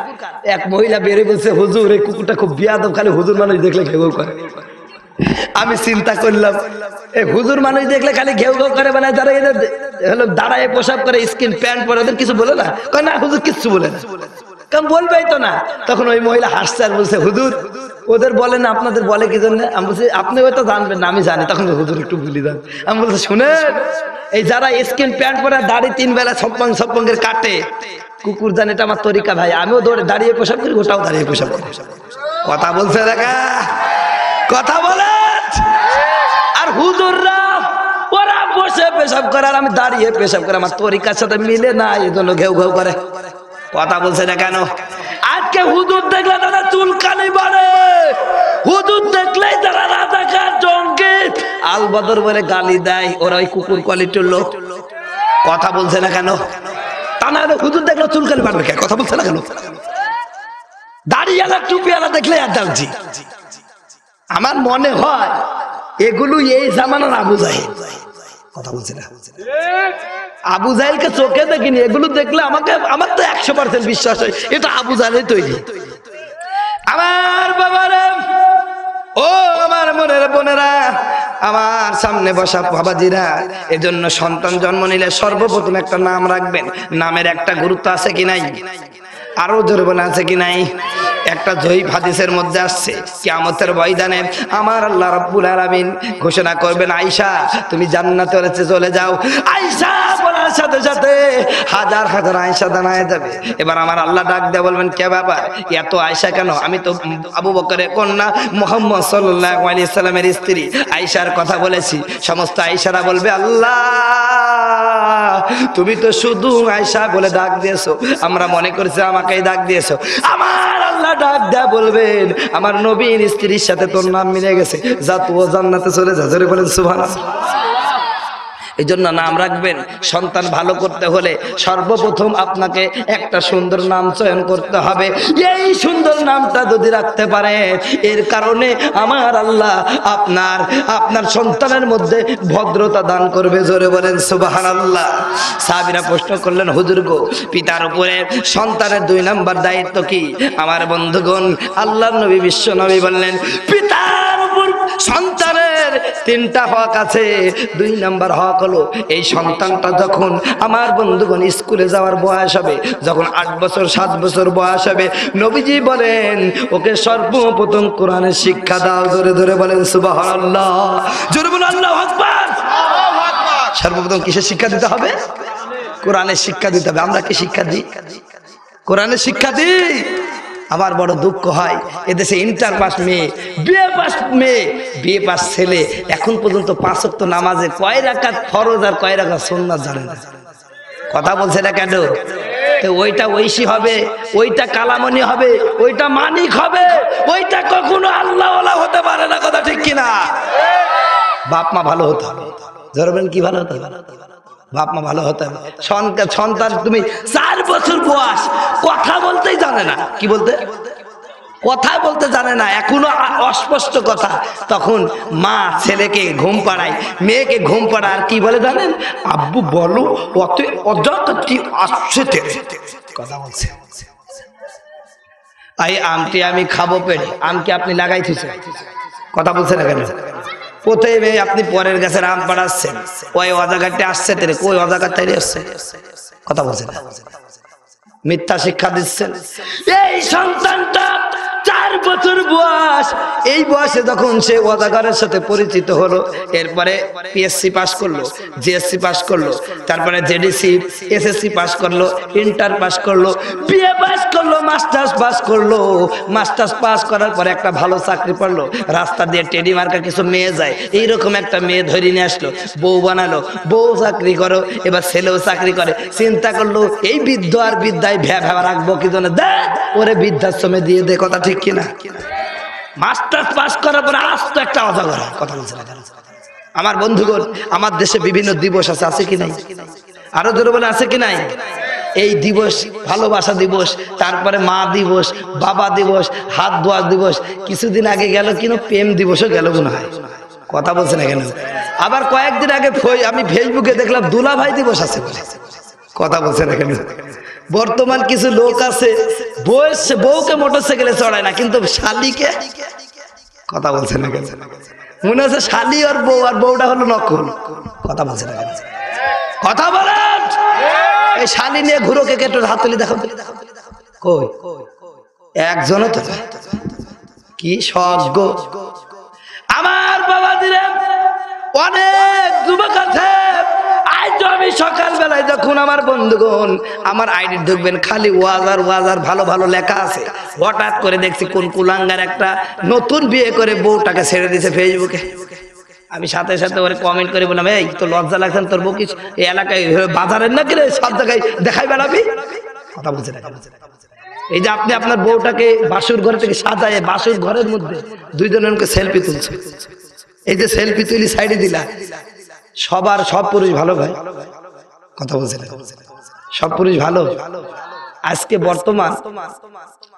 এক মহিলা বেরিয়ে বলছে, হুজুর এই কুকুরটা খুব বিয়াদব, খালি হুজুর মানুষ দেখলে ঘেউ ঘেউ করে। আমি চিন্তা করলাম, এই হুজুর মানুষ দেখলে খালি ঘেউ ঘেউ করে, মানে যারা এদের হলো দাঁড়ায় পোশাক করে, স্কিন প্যান্ট পরে, ওদের কিছু বলে না? না হুজুর কিচ্ছু বলে না। কারণ বলবেই তো না। তখন ওই মহিলা হাসছে আর বলছে, হুজুর ওদের বলে না, আপনাদের বলে কি জন্য? আমি বলছি আপনি হয়তো জানবেন না, আমি জানি। তখন হুজুর একটু বলি দেন। আমি বলছি শুনেন, এই যারা স্কিন প্যান্ট পরে দাড়ি 3 বেলা সপ্পঙ্গের কাটে, কুকুর জানে এটা আমার তরিকা ভাই। আমিও দাঁড়িয়ে পোশাক করি, ওটাও দাঁড়িয়ে পোশাক করি। কথা বলছে দেখা, কথা বলে। আর হুজুররা ওরা বসে পেশাব করে আর আমি দাঁড়িয়ে পেশাব করে, আমার তরিকার সাথে মিলে না, এই জন্য ঘেউ ঘেউ করে। কথা বলছে না কেন? আজকে হুজুর দেখলে তারা চুলকানি বাড়ে, হুজুর দেখলেই তারা রাজাকার জঙ্গি আল বদর বলে গালি দেয়, ওরা ওই কুকুর কোয়ালিটির লোক। কথা বলছে না কেন? তা না হুজুর দেখলে চুলকানি বাড়বে কেন? কথা বলছে না কেন? দাড়িওয়ালা টুপিওয়ালা দেখলে এদালজি। আমার মনে হয় এগুলো এই জামানার আবু জাহেল। কথা বলছে না? আবু জাহেলকে চোখে দেখিনি, এগুলো দেখলে আমার তো 100% বিশ্বাস হয় এটা আবু জাহেলের তৈরি। আমার বাবারা, ও আমার মনের বোনেরা, আমার সামনে বসা বাবাজিরা, এজন্য সন্তান জন্ম নিলে সর্বপ্রথম একটা নাম রাখবেন। নামের একটা গুরুত্ব আছে কি নাই? আরো জোরে বলে আছে কি নাই? একটা জয়ীফ হাদিসের মধ্যে আসছে, কিয়ামতের ময়দানে আমার আল্লাহ রাব্বুল আলামিন ঘোষণা করবেন, আয়েশা তুমি জান্নাতে চলে যাও। আয়েশা বলার সাথে সাথে হাজার হাজার আয়েশা দাঁড়ায় যাবে। এবার আমার আল্লাহ ডাক দিয়ে বলবেন, কে বাবা এত আয়েশা কেন? আমি তো আবু বকরের কন্যা মুহাম্মদ সাল্লাল্লাহু আলাইহি সাল্লামের স্ত্রী আয়েশার কথা বলেছি। সমস্ত আয়েশারা বলবে, আল্লাহ তুমি তো শুধু আয়েশা বলে ডাক দিয়েছো, আমরা মনে করছি আমাকেই ডাক দিয়েছো। আমার আল্লাহ ডাক দেয়া বলবেন, আমার নবীর স্ত্রীর সাথে তোর নাম মিলে গেছে, যা তুই জান্নাতে চলে যা। জোরে বলেন সুবহানাল্লাহ। এই জন্য নাম রাখবেন। সন্তান ভালো করতে হলে সর্বপ্রথম আপনাকে একটা সুন্দর নাম চয়ন করতে হবে। এই সুন্দর নামটা যদি রাখতে পারেন, এর কারণে আমার আল্লাহ আপনার সন্তানের মধ্যে ভদ্রতা দান করবে। জোরে বলেন সুবহানাল্লাহ। সাহাবীরা প্রশ্ন করলেন, হুজুর গো, পিতার উপরে সন্তানের 2 নাম্বার দায়িত্ব কি? আমার বন্ধুগণ, আল্লাহর নবী বিশ্ব নবী বললেন, পিতার উপর সন্তানের তিনটা হক আছে। 2 নাম্বার হক হলো এই সন্তানটা যখন আমার বন্ধুগণ স্কুলে যাওয়ার বয়স হবে, যখন 8 বছর 7 বছর বয়স হবে, নবীজি বলেন ওকে সর্বপ্রথম কোরআনের শিক্ষা দাও। ধরে ধরে বলেন সুবহানাল্লাহ, জোরে বলেন আল্লাহু আকবার। সর্বপ্রথম কিসের শিক্ষা দিতে হবে? কোরআনের শিক্ষা দিতে হবে। আমরা কি শিক্ষা দিই? কোরআনের শিক্ষা দিই। আমার বড় দুঃখ হয় এদেশে ইন্টার পাস মেয়ে, বিএ পাস মেয়ে, বিএ পাস ছেলে এখন পর্যন্ত 5 ওয়াক্ত নামাজে কয় রাকাত ফরজ আর কয় রাকাত সুন্নাত জানে না। কথা বলছে না কেন? তো ওইটা ঐশী হবে, ওইটা কালামনি হবে, ওইটা মানিক হবে, ওইটা কখনো আল্লাহওয়ালা হতে পারে না। কথা ঠিক কিনা? বাপ মা ভালো হতে হবে। ধরবেন কি ভালো হতে হবে? বাপ মা ভালো হতে হবে। সন্তান তুমি 4 বছর বয়স, কথা বলতেই জানে না। কি বলতে? কথা বলতে জানে না, এখনো অস্পষ্ট কথা। তখন মা ছেলেকে ঘুম পাড়ায়, মেয়েকে ঘুম পাড়ায়, আর কি বলে জানেন? আব্বু বলো অত অজাতি আসছে। কথা বলছে আমটি আমি খাবো পেড়ে, আমকে আপনি লাগাই থুইছেন। কথা বলছে না কেন? প্রথমে আপনি পরের গাছের আম পাড়াচ্ছেন, ওই অজাগারটি আসছে তেরে, কই অজাগারটাই আসছে। কথা বলছেন না, মিথ্যা শিক্ষা দিচ্ছেন। এই সন্তানটা 4 বছর বয়স, এই বয়সে যখন সে ওয়াদাগারের সাথে পরিচিত হলো, এরপরে পিএসসি পাস করলো, জিএসসি পাস করলো, তারপরে জেডিসি, এসএসসি পাস করলো, ইন্টার পাস করলো, বিএ পাস করলো, মাস্টার্স পাস করলো। মাস্টার্স পাস করার পরে একটা ভালো চাকরি পড়লো, রাস্তা দিয়ে টেডি মার্কা কিছু মেয়ে যায়, এইরকম একটা মেয়ে ধরে নিয়ে আসলো, বউ বানালো, বউ চাকরি করো, এবার ছেলেও চাকরি করে। চিন্তা করলো এই বৃদ্ধ আর বিদ্যায় ভ্যা রাখবো কি জন্য, দেখ ওরে বৃদ্ধাশ্রমে দিয়ে দে। কথা ঠিক কিনা? মাস্টার্স পাস করার পরে আস্ত একটা অজাগর। কথা বলছে না কেন? আমার বন্ধুগণ, আমার দেশে বিভিন্ন দিবস আছে, আছে কি নাই? আরো জোরে বলে আছে কি নাই? এই দিবস, ভালোবাসা দিবস, তারপরে মা দিবস, বাবা দিবস, হাত ধোয়া দিবস, কিছুদিন আগে গেল কিন্তু প্রেম দিবসও গেল মনে হয়। কথা বলছে না কেন? আবার কয়েকদিন আগে আমি ফেসবুকে দেখলাম দুলাভাই দিবস আছে বলে। কথা বলছে না কেন? বর্তমান কিছু লোক আছে বউকে মোটরসাইকেলে চড়ায় না, কিন্তু শালিকে। কথা বলছে না কেন? মনে হচ্ছে শালি আর বউ, আর বউটা হলো নকল। কথা বলছে না কেন? কথা বলেন। এই শালি নিয়ে ঘুরো, কে একটু হাত তুলি দেখো। কই একজনও তো কি সজ্ঞ। আমার বাবা দিলে অনেক যুবক আছে। আজ আমি সকালবেলায় যখন আমার বন্ধুগণ আমার আইডি ঢুকবেন, খালি ওয়াজার ওয়াজার ভালো ভালো লেখা আছে। হঠাৎ করে দেখছি কোন কুলাঙ্গার একটা নতুন বিয়ে করে বউটাকে ছেড়ে দিয়েছে ফেসবুকে। আমি সাথে সাথে ওরে কমেন্ট করে বললাম, এই তো লজ্জা লাগছে তোর বউ কি এই এলাকায় বাজারের না কিরে সব জায়গায় দেখাই বেড়াবি? কথা বলছে না। এই যে আপনি আপনার বউটাকে বাসুর ঘর থেকে সাজায়, বাসুর ঘরের মধ্যে 2 জনকে সেলফি তুলছে। এই যে সেলফি তুলি সাইডে দিলা, সব পুরুষ ভালো ভাই? কথা বলছে না? সব পুরুষ ভালো?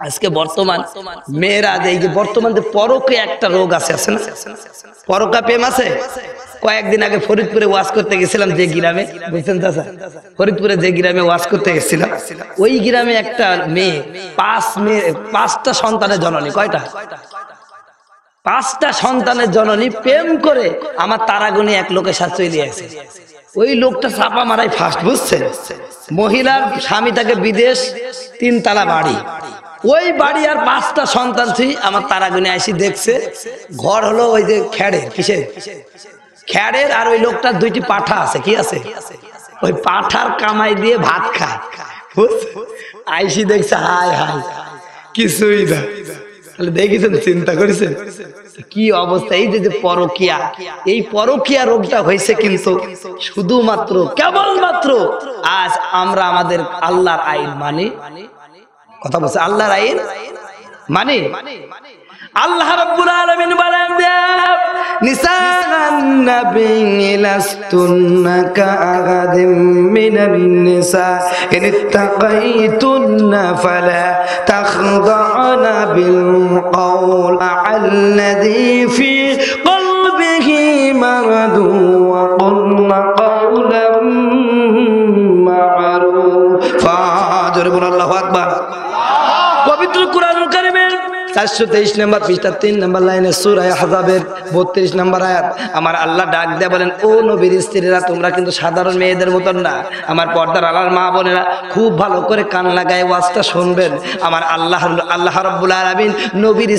আজকে বর্তমান মেয়েরা, এই যে বর্তমান যে পরকে একটা রোগ আছে না, পরকা প্রেম আছে। কয়েকদিন আগে ফরিদপুরে ওয়াজ করতে গেছিলাম, যে গ্রামে, বুঝছেন চাচা, ফরিদপুরে যে গ্রামে ওয়াজ করতে গেছিলাম, ওই গ্রামে একটা মেয়ে 5টা সন্তানের জননী। কয়টা? 5টা সন্তানের জননী প্রেম করে আমার তারাগুনি এক লোকের সাথে চলে আসে। ওই লোকটা চাপা মারাই ফার্স্ট, বুঝছেন? মহিলার স্বামী তাকে বিদেশ, 3 তলা বাড়ি, ওই বাড়ি আর 5টা সন্তান থুই আমার তারাগুনি আসি দেখছে। ঘর হলো ওই যে খেড়ের, কিসের খেড়ের, আর ওই লোকটার 2টি পাঠা আছে। কি আছে? ওই পাঠার কামাই দিয়ে ভাত খায়। আইসি দেখছে, হায় হায় কিছুই না। দেখেছেন, চিন্তা করেছেন কি অবস্থা? এই যে পরকিয়া, এই পরকিয়া রোগটা হয়েছে কিন্তু শুধুমাত্র কেবলমাত্র আজ আমরা আমাদের আল্লাহর আইন মানি। কথা বলছে আল্লাহর আইন মানি। আল্লাহ রাব্বুল আলামিন বলেন, নিসাআন নাবী লাস্তুন্না কাআগাদিম মিনান নিসা ইন ইত্তাকাইতুন্না ফালা তাখদা'না বিল কওল আল্লাযী ফি কলবিহি মারাদু ওয়া কুলনা কওলাম মা'রুফা। জোরে বলুন আল্লাহু আকবার। পবিত্র কুরআনুল কারীমের 423 নম্বর পৃষ্ঠা 3 নম্বর লাইনে সূরা আহজাবের 32 নম্বর আয়াত। আমার আল্লাহ ডাক দেয়া বলেন, ও নবীর স্ত্রীরা তোমরা কিন্তু সাধারণ মেয়েদের মতন না। আমার পর্দার আলার মা বোনেরা খুব ভালো করে কান লাগায় ওয়াজটা শুনবেন। আমার আল্লাহ রাব্বুল আলামিন নবীর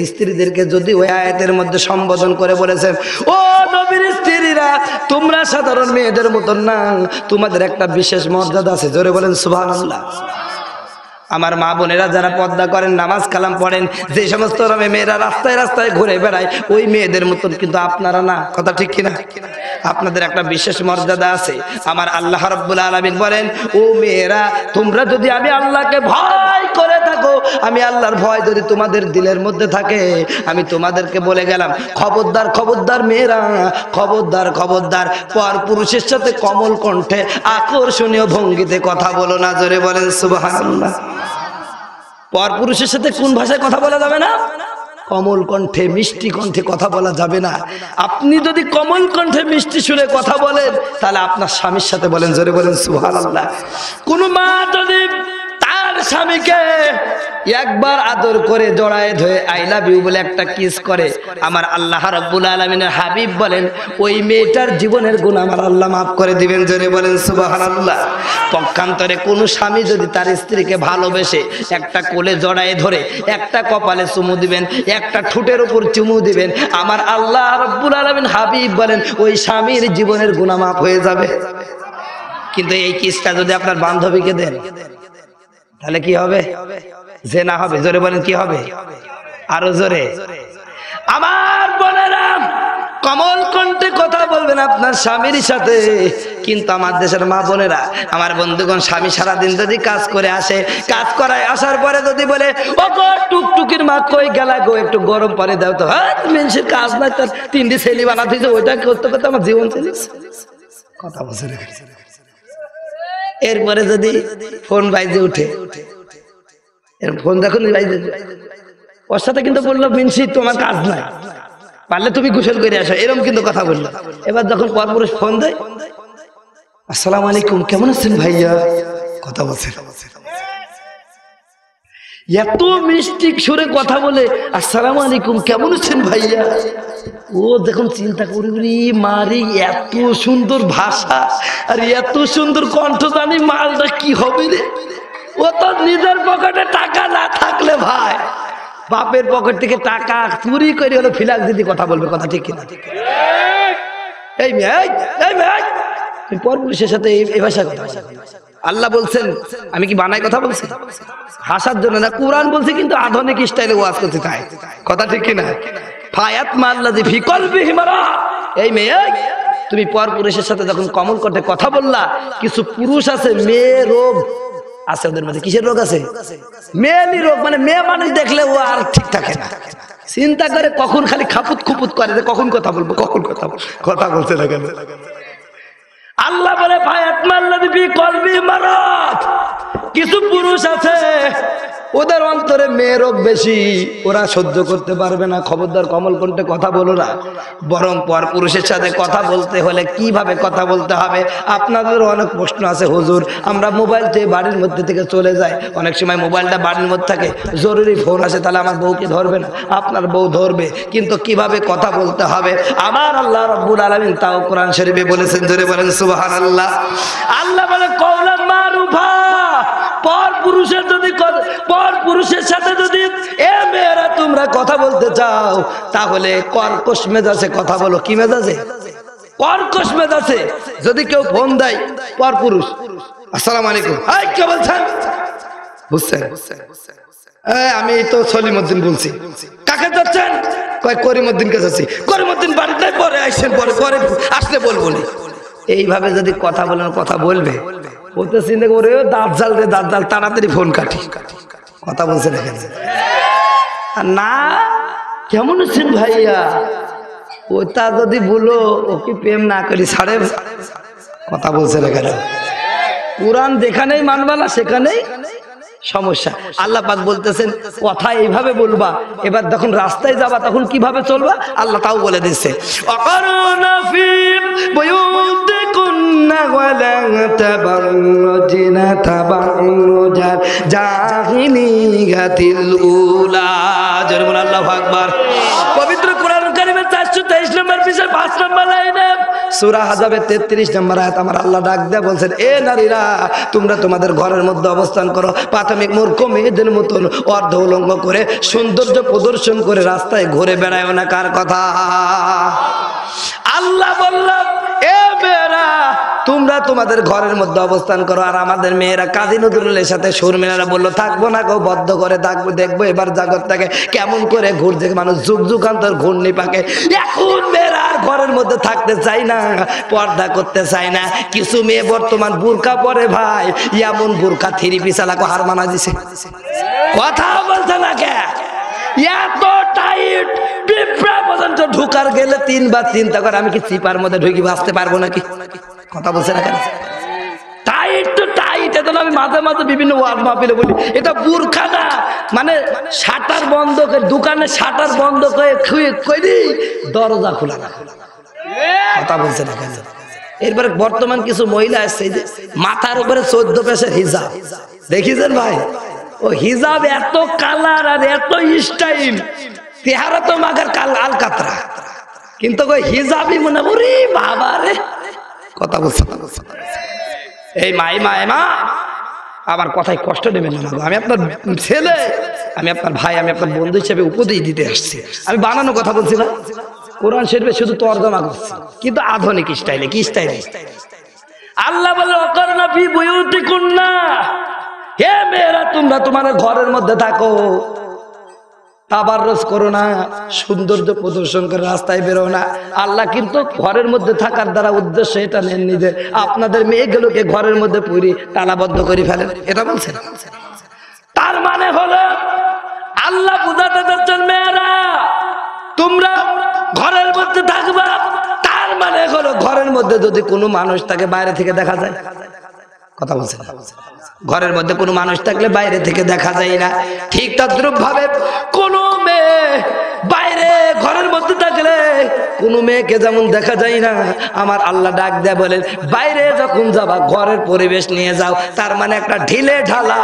স্ত্রীদেরকে যদি ওই আয়াতের মধ্যে সম্বোধন করে বলেছেন, ও নবীর স্ত্রীরা তোমরা সাধারণ মেয়েদের মতন না, তোমাদের একটা বিশেষ মর্যাদা আছে। জোরে বলেন সুবহানাল্লাহ। আমার মা বোনেরা যারা পর্দা করেন, নামাজ কালাম পড়েন, যে সমস্ত মেয়েরা রাস্তায় রাস্তায় ঘুরে বেড়ায়, ওই মেয়েদের মতন কিন্তু আপনারা না। কথা ঠিক কিনা? আপনাদের একটা বিশেষ মর্যাদা আছে। আমার আল্লাহ রাব্বুল আলামিন বলেন, ও মেয়েরা তোমরা যদি আমি আল্লাহকে ভয় করে থাকো, আমি আল্লাহর ভয় যদি তোমাদের দিলের মধ্যে থাকে, আমি তোমাদেরকে বলে গেলাম, খবরদার খবরদার মেয়েরা, খবরদার খবরদার পর পুরুষের সাথে কমল কণ্ঠে আকর্ষণীয় ভঙ্গিতে কথা বলো না। জোরে বলেন সুবহানাল্লাহ। পর পুরুষের সাথে কোন ভাষায় কথা বলা যাবে না? কমল কণ্ঠে মিষ্টি কণ্ঠে কথা বলা যাবে না। আপনি যদি কমল কণ্ঠে মিষ্টি সুরে কথা বলেন, তাহলে আপনার স্বামীর সাথে বলেন। জোরে বলেন সুবহানাল্লাহ। কোন মা যদি তার স্বামীকে একবার আদর করে জড়ায় ধরে আই লাভ ইউ বলে একটা কিস করে, আমার আল্লাহ রাব্বুল আলামিনের হাবিব বলেন, ওই মেয়েটার জীবনের গুনাহ আমার আল্লাহ মাফ করে দিবেন। জোরে বলেন সুবহানাল্লাহ। পক্ষান্তরে কোন স্বামী যদি তার স্ত্রীকে ভালোবেসে একটা কোলে জড়ায় ধরে একটা কপালে চুমু দিবেন, একটা ঠোঁটের উপর চুমু দিবেন, আমার আল্লাহ রাব্বুল আলামিন হাবিব বলেন ওই স্বামীর জীবনের গুনাহ মাফ হয়ে যাবে। কিন্তু এই কিসটা যদি আপনার বান্ধবীকে দেন, তাহলে কি হবে? জেনা হবে। জোরে বলেন কি হবে? আরো জোরে। আমার বোনেরা, কমল কণ্ঠে কথা বলবেন আপনার স্বামীর সাথে। কিন্তু আমার দেশের মা বোনেরা, আমার বন্ধুগণ, স্বামী সারাদিন যদি কাজ করে আসে, কাজ করায় আসার পরে যদি বলে, ও গো টুকটুকির মা কই গেলা গো, একটু গরম পানি দাও তো। হ্যাঁ, মেনসের কাজ নাই, তার 3টি ছেলে বানাতে দিয়েছে, ওইটা করতে করতে আমার জীবন চলে গেছে। কথা বলছে। এরপরে যদি ফোন বাইজে উঠে, ফোন দেখুন বাইজে, ওর সাথে কিন্তু বললো, মিনসি তোমার কাজ নাই, পারলে তুমি গোসল করে আসো, এরকম কিন্তু কথা বললো। এবার যখন পরপুরুষ ফোন দেয়, আসসালামু আলাইকুম, কেমন আছেন ভাইয়া, কথা বলছে। এত মিষ্টি সুরে কথা বলে, আসসালামু আলাইকুম, কেমন আছেন ভাইয়া। ও দেখুন চিন্তা করি, মারি এত সুন্দর ভাষা আর এত সুন্দর কণ্ঠ, জানি মালটা কি হবে রে। ও তো নিজের পকেটে টাকা না থাকলে ভাই, বাপের পকেট থেকে টাকা চুরি করে হলো ফিলাক দিদি কথা বলবে। কথা ঠিক কিনা? এই তুমি পরপুরুষের সাথে এই ভাষায় কথা বলছো। আল্লাহ বলছেন, আমি কি বানাই কথা বলছি? হাসার জন্য না, কুরআন বলছে, কিন্তু আধুনিক স্টাইলে ওয়াজ করতে চাই। কথা ঠিক কিনা? ফায়াত মাল্লাযী ফি কলবিহি মারাদ। এই মেয়ে, তুমি পরপুরুষের সাথে যখন কমল কণ্ঠে কথা বললা, কিছু পুরুষ আছে মেয়ে রোগ আছে ওদের মধ্যে। কিসের রোগ আছে? মেয়েলি রোগ। মানে মেয়ে মানুষ দেখলে ও আর ঠিক থাকে না, চিন্তা করে কখন খালি খাপুত খুপুত করে, কখন কথা বলবো, কখন কথা বলতে লাগে। আল্লাহ বলে ফায়াত মাল্লাযী ফি কলবিহি মারাদ। কিছু পুরুষ আছে ওদের অন্তরে মেয়ে রোগ বেশি, ওরা সহ্য করতে পারবে না। খবরদার কমল কণ্ঠে কথা বলো না। বরং পর পুরুষের সাথে কথা বলতে হলে কিভাবে কথা বলতে হবে? আপনাদেরও অনেক প্রশ্ন আছে, হুজুর আমরা মোবাইল থেকে বাড়ির মধ্যে থেকে চলে যাই, অনেক সময় মোবাইলটা বাড়ির মধ্যে থাকে, জরুরি ফোন আসে, তাহলে আমার বউকে ধরবে না? আপনার বউ ধরবে, কিন্তু কিভাবে কথা বলতে হবে আমার আল্লাহ রাব্বুল আলামিন তাও কোরআন শরীফে বলেছেন। জোরে বলেন সুবহানাল্লাহ। আল্লাহ বলে কওলাম মারুফা। পর পুরুষের সাথে যদি এ মেয়েরা তোমরা কথা বলতে চাও, তাহলে কর্কশ মেজাজে কথা বলো। কি মেজাজে? কর্কশ মেজাজে। যদি কেউ ফোন দেয় পর পুরুষ, আসসালামু আলাইকুম, এই কে বলছেন? বুঝছেন? আমি তো সলিমউদ্দিন বলছি। কাকে যাচ্ছেন? কয় করিমউদ্দিনকে যাচ্ছি। করিমউদ্দিন বাড়িতে পরে আসছেন, পরে আসলে বলবো। এইভাবে যদি কথা বলেন, কথা বলবে, ও তো চিন্তা করে দাঁতজাল রে দাঁতজাল, তাড়াতাড়ি ফোন কাটি। কথা বলছে দেখেন না, কেমন আছেন ভাইয়া, ওটা যদি বলো ও কি প্রেম না করি ছাড়ে। কথা বলছে দেখেন। কুরআন যেখানেই মানবা না সেখানেই সমস্যা। আল্লাহ পাক বলতেছেন কথা এইভাবে বলবা। এবার যখন রাস্তায় যাবা তখন কিভাবে চলবা আল্লাহ তাও বলে দিচ্ছে, অকারনা ফি বুয়ুতিকুন্না ওয়ালা তাবাররুজনা তাবাররুজাল জাহিলিয়াতিল উলা। আল্লাহু আকবার। পবিত্র কোরআন কারীমের 423 নম্বর পৃষ্ঠার 5 নম্বর লাইনে সূরা আহজাবের 33 নম্বর আয়াত আমার আল্লাহ ডাক দেয়া বলছেন, এ নারীরা তোমরা তোমাদের ঘরের মধ্যে অবস্থান করো, প্রাথমিক মূর্খ মেয়েদের মতন অর্ধ উলঙ্গ করে সৌন্দর্য প্রদর্শন করে রাস্তায় ঘুরে বেড়ায় না। কার কথা? আল্লাহ বললাম, এ মেয়েরা তোমরা তোমাদের ঘরের মধ্যে অবস্থান করো। আর আমাদের মেয়েরা কাজী নজরুলের সাথে সুর মেলারা বললো থাকবো না, কেউ বদ্ধ করে থাকবো, দেখবো এবার জগৎটাকে কেমন করে ঘুরছে মানুষ, যুগ যুগান্তর ঘূর্ণি পাকে। এখন মেয়েরা আর ঘরের মধ্যে থাকতে চাই না, পর্দা করতে চাই না। কিছু মেয়ে বর্তমান বুরকা পরে ভাই, এমন বুরকা থ্রি পিস আলাকে হার মানা দিছে। কথা বলছে না কে? এত টাইট পিঁপড়া পর্যন্ত ঢুকার গেলে 3 বার চিন্তা করে আমি কি চিপার মধ্যে ঢুকি বাঁচতে পারবো নাকি? কথা বলছে না কেন? টাইট তো টাইট। এটা আমি মাঝে মাঝে বিভিন্ন ওয়াজ মাহফিলে বলি, এটা বুরখা না, মানে শাটার বন্ধ করে, দোকানে শাটার বন্ধ করে কইলি দরজা খোলা না। কথা বলছে না কেন? এরপরে বর্তমান কিছু মহিলা আসছে যে মাথার উপরে 14 পেশের হিজাব, দেখিছেন ভাই? ও হিজাব এত কালার আর এত স্টাইল, চেহারা তো মাগার আলকাতরা, কিন্তু ওই হিজাবই মনে করি বাবা রে। কথা বলছে এই মা আমার কথায় কষ্ট নেবেন না, আমি আপনার ছেলে, আমি আপনার ভাই, আমি আপনার বন্ধু হিসেবে উপদেশ দিতে আসছি। আমি বানানো কথা বলছি না, কোরআন শরীফে শুধু তর্জমা করছি, কিন্তু আধুনিক স্টাইলে। কি স্টাইলে? আল্লাহ বলে অকরনা ফি বুয়ুতিকুন্না, হে মেয়েরা তোমরা তোমার ঘরের মধ্যে থাকো, তাবাররুজ করো না, সৌন্দর্য প্রদর্শন করে রাস্তায় বেরো না। আল্লাহ কিন্তু ঘরের মধ্যে থাকার দ্বারা উদ্দেশ্য এটা নেননি যে আপনাদের মেয়েগুলোকে ঘরের মধ্যে পুরি তালাবদ্ধ করে ফেলেন, এটা বলছেন। তার মানে হলো আল্লাহ বুঝাতে চাচ্ছেন মেয়েরা তোমরা ঘরের মধ্যে থাকবা। তার মানে হলো ঘরের মধ্যে যদি কোনো মানুষ তাকে বাইরে থেকে দেখা যায়, কথা বলছেন, ঘরের মধ্যে কোনো মানুষ থাকলে বাইরে থেকে দেখা যায় না। ঠিক তদ্রুপ ভাবে কোনো মেয়ে বাইরে ঘরের মধ্যে থাকলে কোনো মেয়েকে যেমন দেখা যায় না, আমার আল্লাহ ডাক দেয় বলেন বাইরে যখন যাবা ঘরের পরিবেশ নিয়ে যাও। তার মানে একটা ঢিলে ঢালা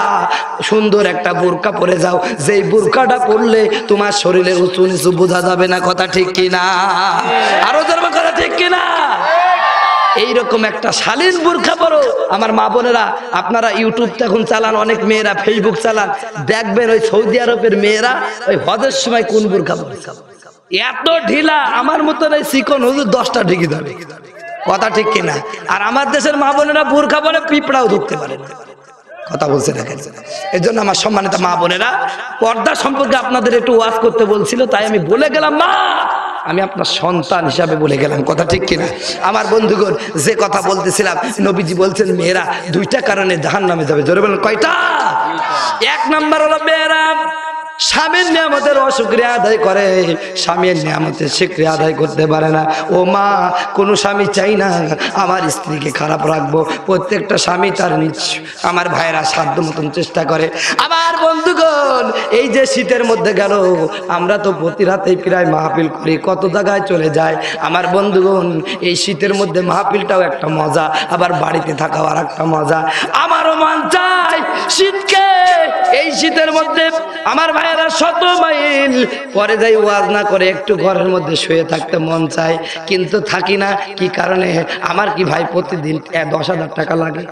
সুন্দর একটা বোরকা পরে যাও, যেই বোরকাটা পরলে তোমার শরীরের উঁচু নিচু বোঝা যাবে না। কথা ঠিক কিনা? আরো ধর্ম কথা ঠিক কিনা? এইরকম একটা শালীন বোরকা পরো। আমার মা বোনেরা, আপনারা ইউটিউব এখন চালান, অনেক মেয়েরা ফেসবুক চালান, দেখবেন ওই সৌদি আরবের মেয়েরা ওই হজের সময় কোন বোরকা পরে, এত ঢিলা, আমার মতন এই চিকন হুজুর 10টা ঢেকে যাবে। কথা ঠিক কিনা? আর আমার দেশের মা বোনেরা বোরকা পরে পিঁপড়াও ধরতে পারে না। কথা বলছে না কেন? এর জন্য আমার সম্মানিত মা বোনেরা, পর্দা সম্পর্কে আপনাদের একটু ওয়াজ করতে বলছিল, তাই আমি বলে গেলাম, মা আমি আপনার সন্তান হিসাবে বলে গেলাম। কথা ঠিক কিনা? আমার বন্ধুগণ, যে কথা বলতেছিলাম, নবীজি বলছেন মেয়েরা 2টা কারণে জাহান্নামে যাবে। জোরে বলেন কয়টা? 1 নাম্বার হলো মেয়েরা স্বামীর নিয়ামতের অশুকরিয়া আদায় করে, স্বামীর নিয়ামতের শুকরিয়া আদায় করতে পারে না। ও মা, কোনো স্বামী চাই না আমার স্ত্রীকে খারাপ রাখবো। প্রত্যেকটা স্বামী তার নিজ, আমার ভাইরা সাধ্য মতন চেষ্টা করে। আমার বন্ধুগণ, এই যে শীতের মধ্যে গেল, আমরা তো প্রতি রাতেই প্রায় মাহফিল করি, কত জায়গায় চলে যায়। আমার বন্ধুগণ, এই শীতের মধ্যে মাহফিলটাও একটা মজা, আবার বাড়িতে থাকাও আর একটা মজা। আমারও মন চাই শীতকে, এই শীতের মধ্যে আমার ভাইয়েরা 100 মাইল পরে যাই ওয়াজ না করে একটু ঘরের মধ্যে শুয়ে থাকতে মন চায়, কিন্তু থাকি না। কি কারণে? আমার কি ভাই প্রতিদিন 10,000 টাকা লাগে?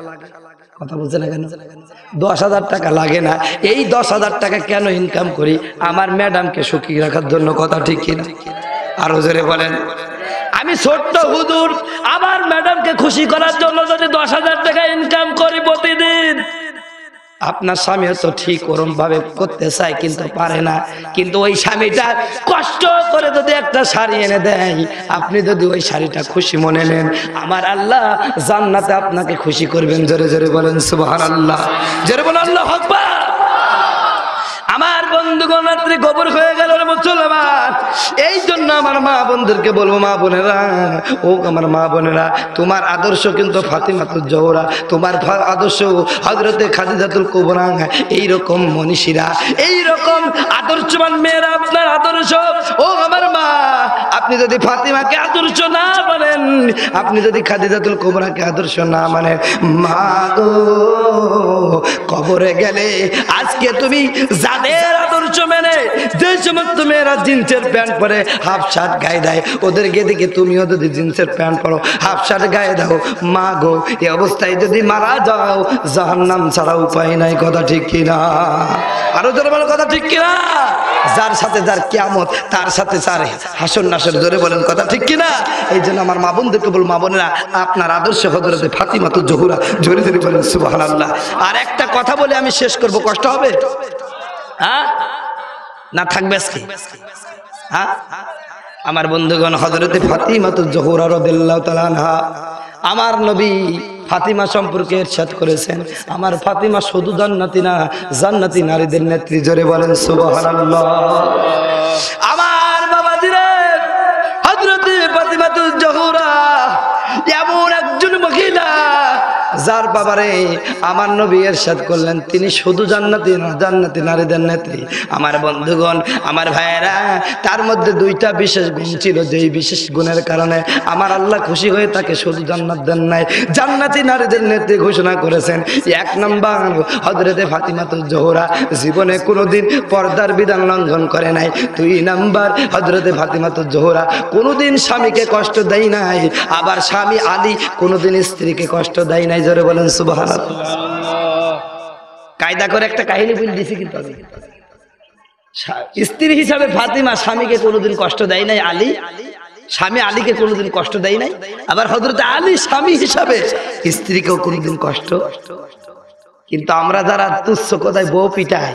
কথা বলছে না কেন? 10,000 টাকা লাগে না? এই 10,000 টাকা কেন ইনকাম করি? আমার ম্যাডামকে সুখী রাখার জন্য। কথা ঠিক কিনা? আরো জোরে বলেন। আমি ছোট্ট হুজুর, আমার ম্যাডামকে খুশি করার জন্য যদি 10,000 টাকা ইনকাম করি প্রতিদিন, আপনার স্বামীও তো ঠিক ওরম ভাবে করতে চায় কিন্তু পারে না। কিন্তু ওই স্বামীটা কষ্ট করে যদি একটা শাড়ি এনে দেয়, আপনি যদি ওই শাড়িটা খুশি মনে নেন, আমার আল্লাহ জান্নাতে আপনাকে খুশি করবেন। জোরে জোরে বলেন সুবহানাল্লাহ, জোরে বলেন আল্লাহু আকবার। আমার বন্ধুগণ, রাত্রি গোবর হয়ে গেল রে মুসলমান। এই জন্য আমার মা বোনদেরকে বলবো, মা বোনেরা, ও আমার মা বোনেরা, তোমার আদর্শ কিন্তু ফাতিমাতুজ জোহরা, তোমার আদর্শ হযরতে খাদিজাতুল কুবরা। এইরকম মনীষীরা, এইরকম আদর্শবান মেয়েরা আপনার আদর্শ। ও আমার মা, আপনি যদি ফাতিমাকে আদর্শ না মানেন, আপনি যদি খাদিজাতুল কুবরাকে আদর্শ না মানেন, মা গো, কবরে গেলে আজকে তুমি যাদের আদর্শ সেখানে যে সমস্ত মেয়েরা জিন্সের প্যান্ট পরে হাফ শার্ট গায়ে দেয় ওদেরকে দেখে তুমিও যদি জিন্সের প্যান্ট পরো হাফ শার্ট গায়ে দাও মা গো এই অবস্থায় যদি মারা যাও জাহান্নাম ছাড়া উপায় নাই কথা ঠিক কিনা আরো জোরে বলো কথা ঠিক কিনা যার সাথে যার কিয়ামত তার সাথে তার হাসর নাসর জোরে বলেন কথা ঠিক কিনা এই জন্য আমার মা বোনদেরকে বল মা বোনেরা আপনার আদর্শ হযরতে ফাতিমাতুজ জোহরা জোরে জোরে বলেন সুবহানাল্লাহ আর একটা কথা বলে আমি শেষ করব কষ্ট হবে হ্যাঁ না থাকবে আজকে হ্যাঁ আমার বন্ধুগণ হযরতে ফাতিমাতুজ জোহরা রাদিয়াল্লাহু তাআলা আনহা আমার নবী ফাতিমা সম্পর্কে ইরশাদ করেছেন আমার ফাতিমা শুধু জান্নাতি না জান্নাতি নারীদের নেত্রী জোরে বলেন সুবহানাল্লাহ আমার বাবাজিরা হযরতে ফাতিমাতুজ জোহরা এমন একজন মহিলা যার বাবারে আমার নবী ইরশাদ করলেন তিনি শুধু জান্নাতি না জান্নাতি নারীদের নেত্রী আমার বন্ধুগণ আমার ভাইয়েরা তার মধ্যে দুইটা বিশেষ গুণ ছিল যেই বিশেষ গুণের কারণে আমার আল্লাহ খুশি হয়ে তাকে শুধু জান্নাত দেন নাই জান্নাতি নারীদের নেত্রী ঘোষণা করেছেন এক নাম্বার হযরতে ফাতিমাতুজ জোহরা জীবনে কোনোদিন পর্দার বিধান লঙ্ঘন করে নাই দুই নাম্বার হযরতে ফাতিমাতুজ জোহরা কোনোদিন স্বামীকে কষ্ট দেয় নাই আবার স্বামী আলী কোনোদিন স্ত্রীকে কষ্ট দেয় নাই জোরে বলেন সুবহানাল্লাহ কায়দা করে একটা কাহিনী বলে দিছি কিন্তু আমি স্ত্রী হিসাবে ফাতিমা স্বামীকে কোনোদিন কষ্ট দেয় নাই আলী স্বামী আলীকে কোনোদিন কষ্ট দেয় নাই আবার হযরত আলী স্বামী হিসাবে স্ত্রীকেও কোনোদিন কষ্ট কিন্তু আমরা যারা তুচ্ছ কথায় বউ পিটায়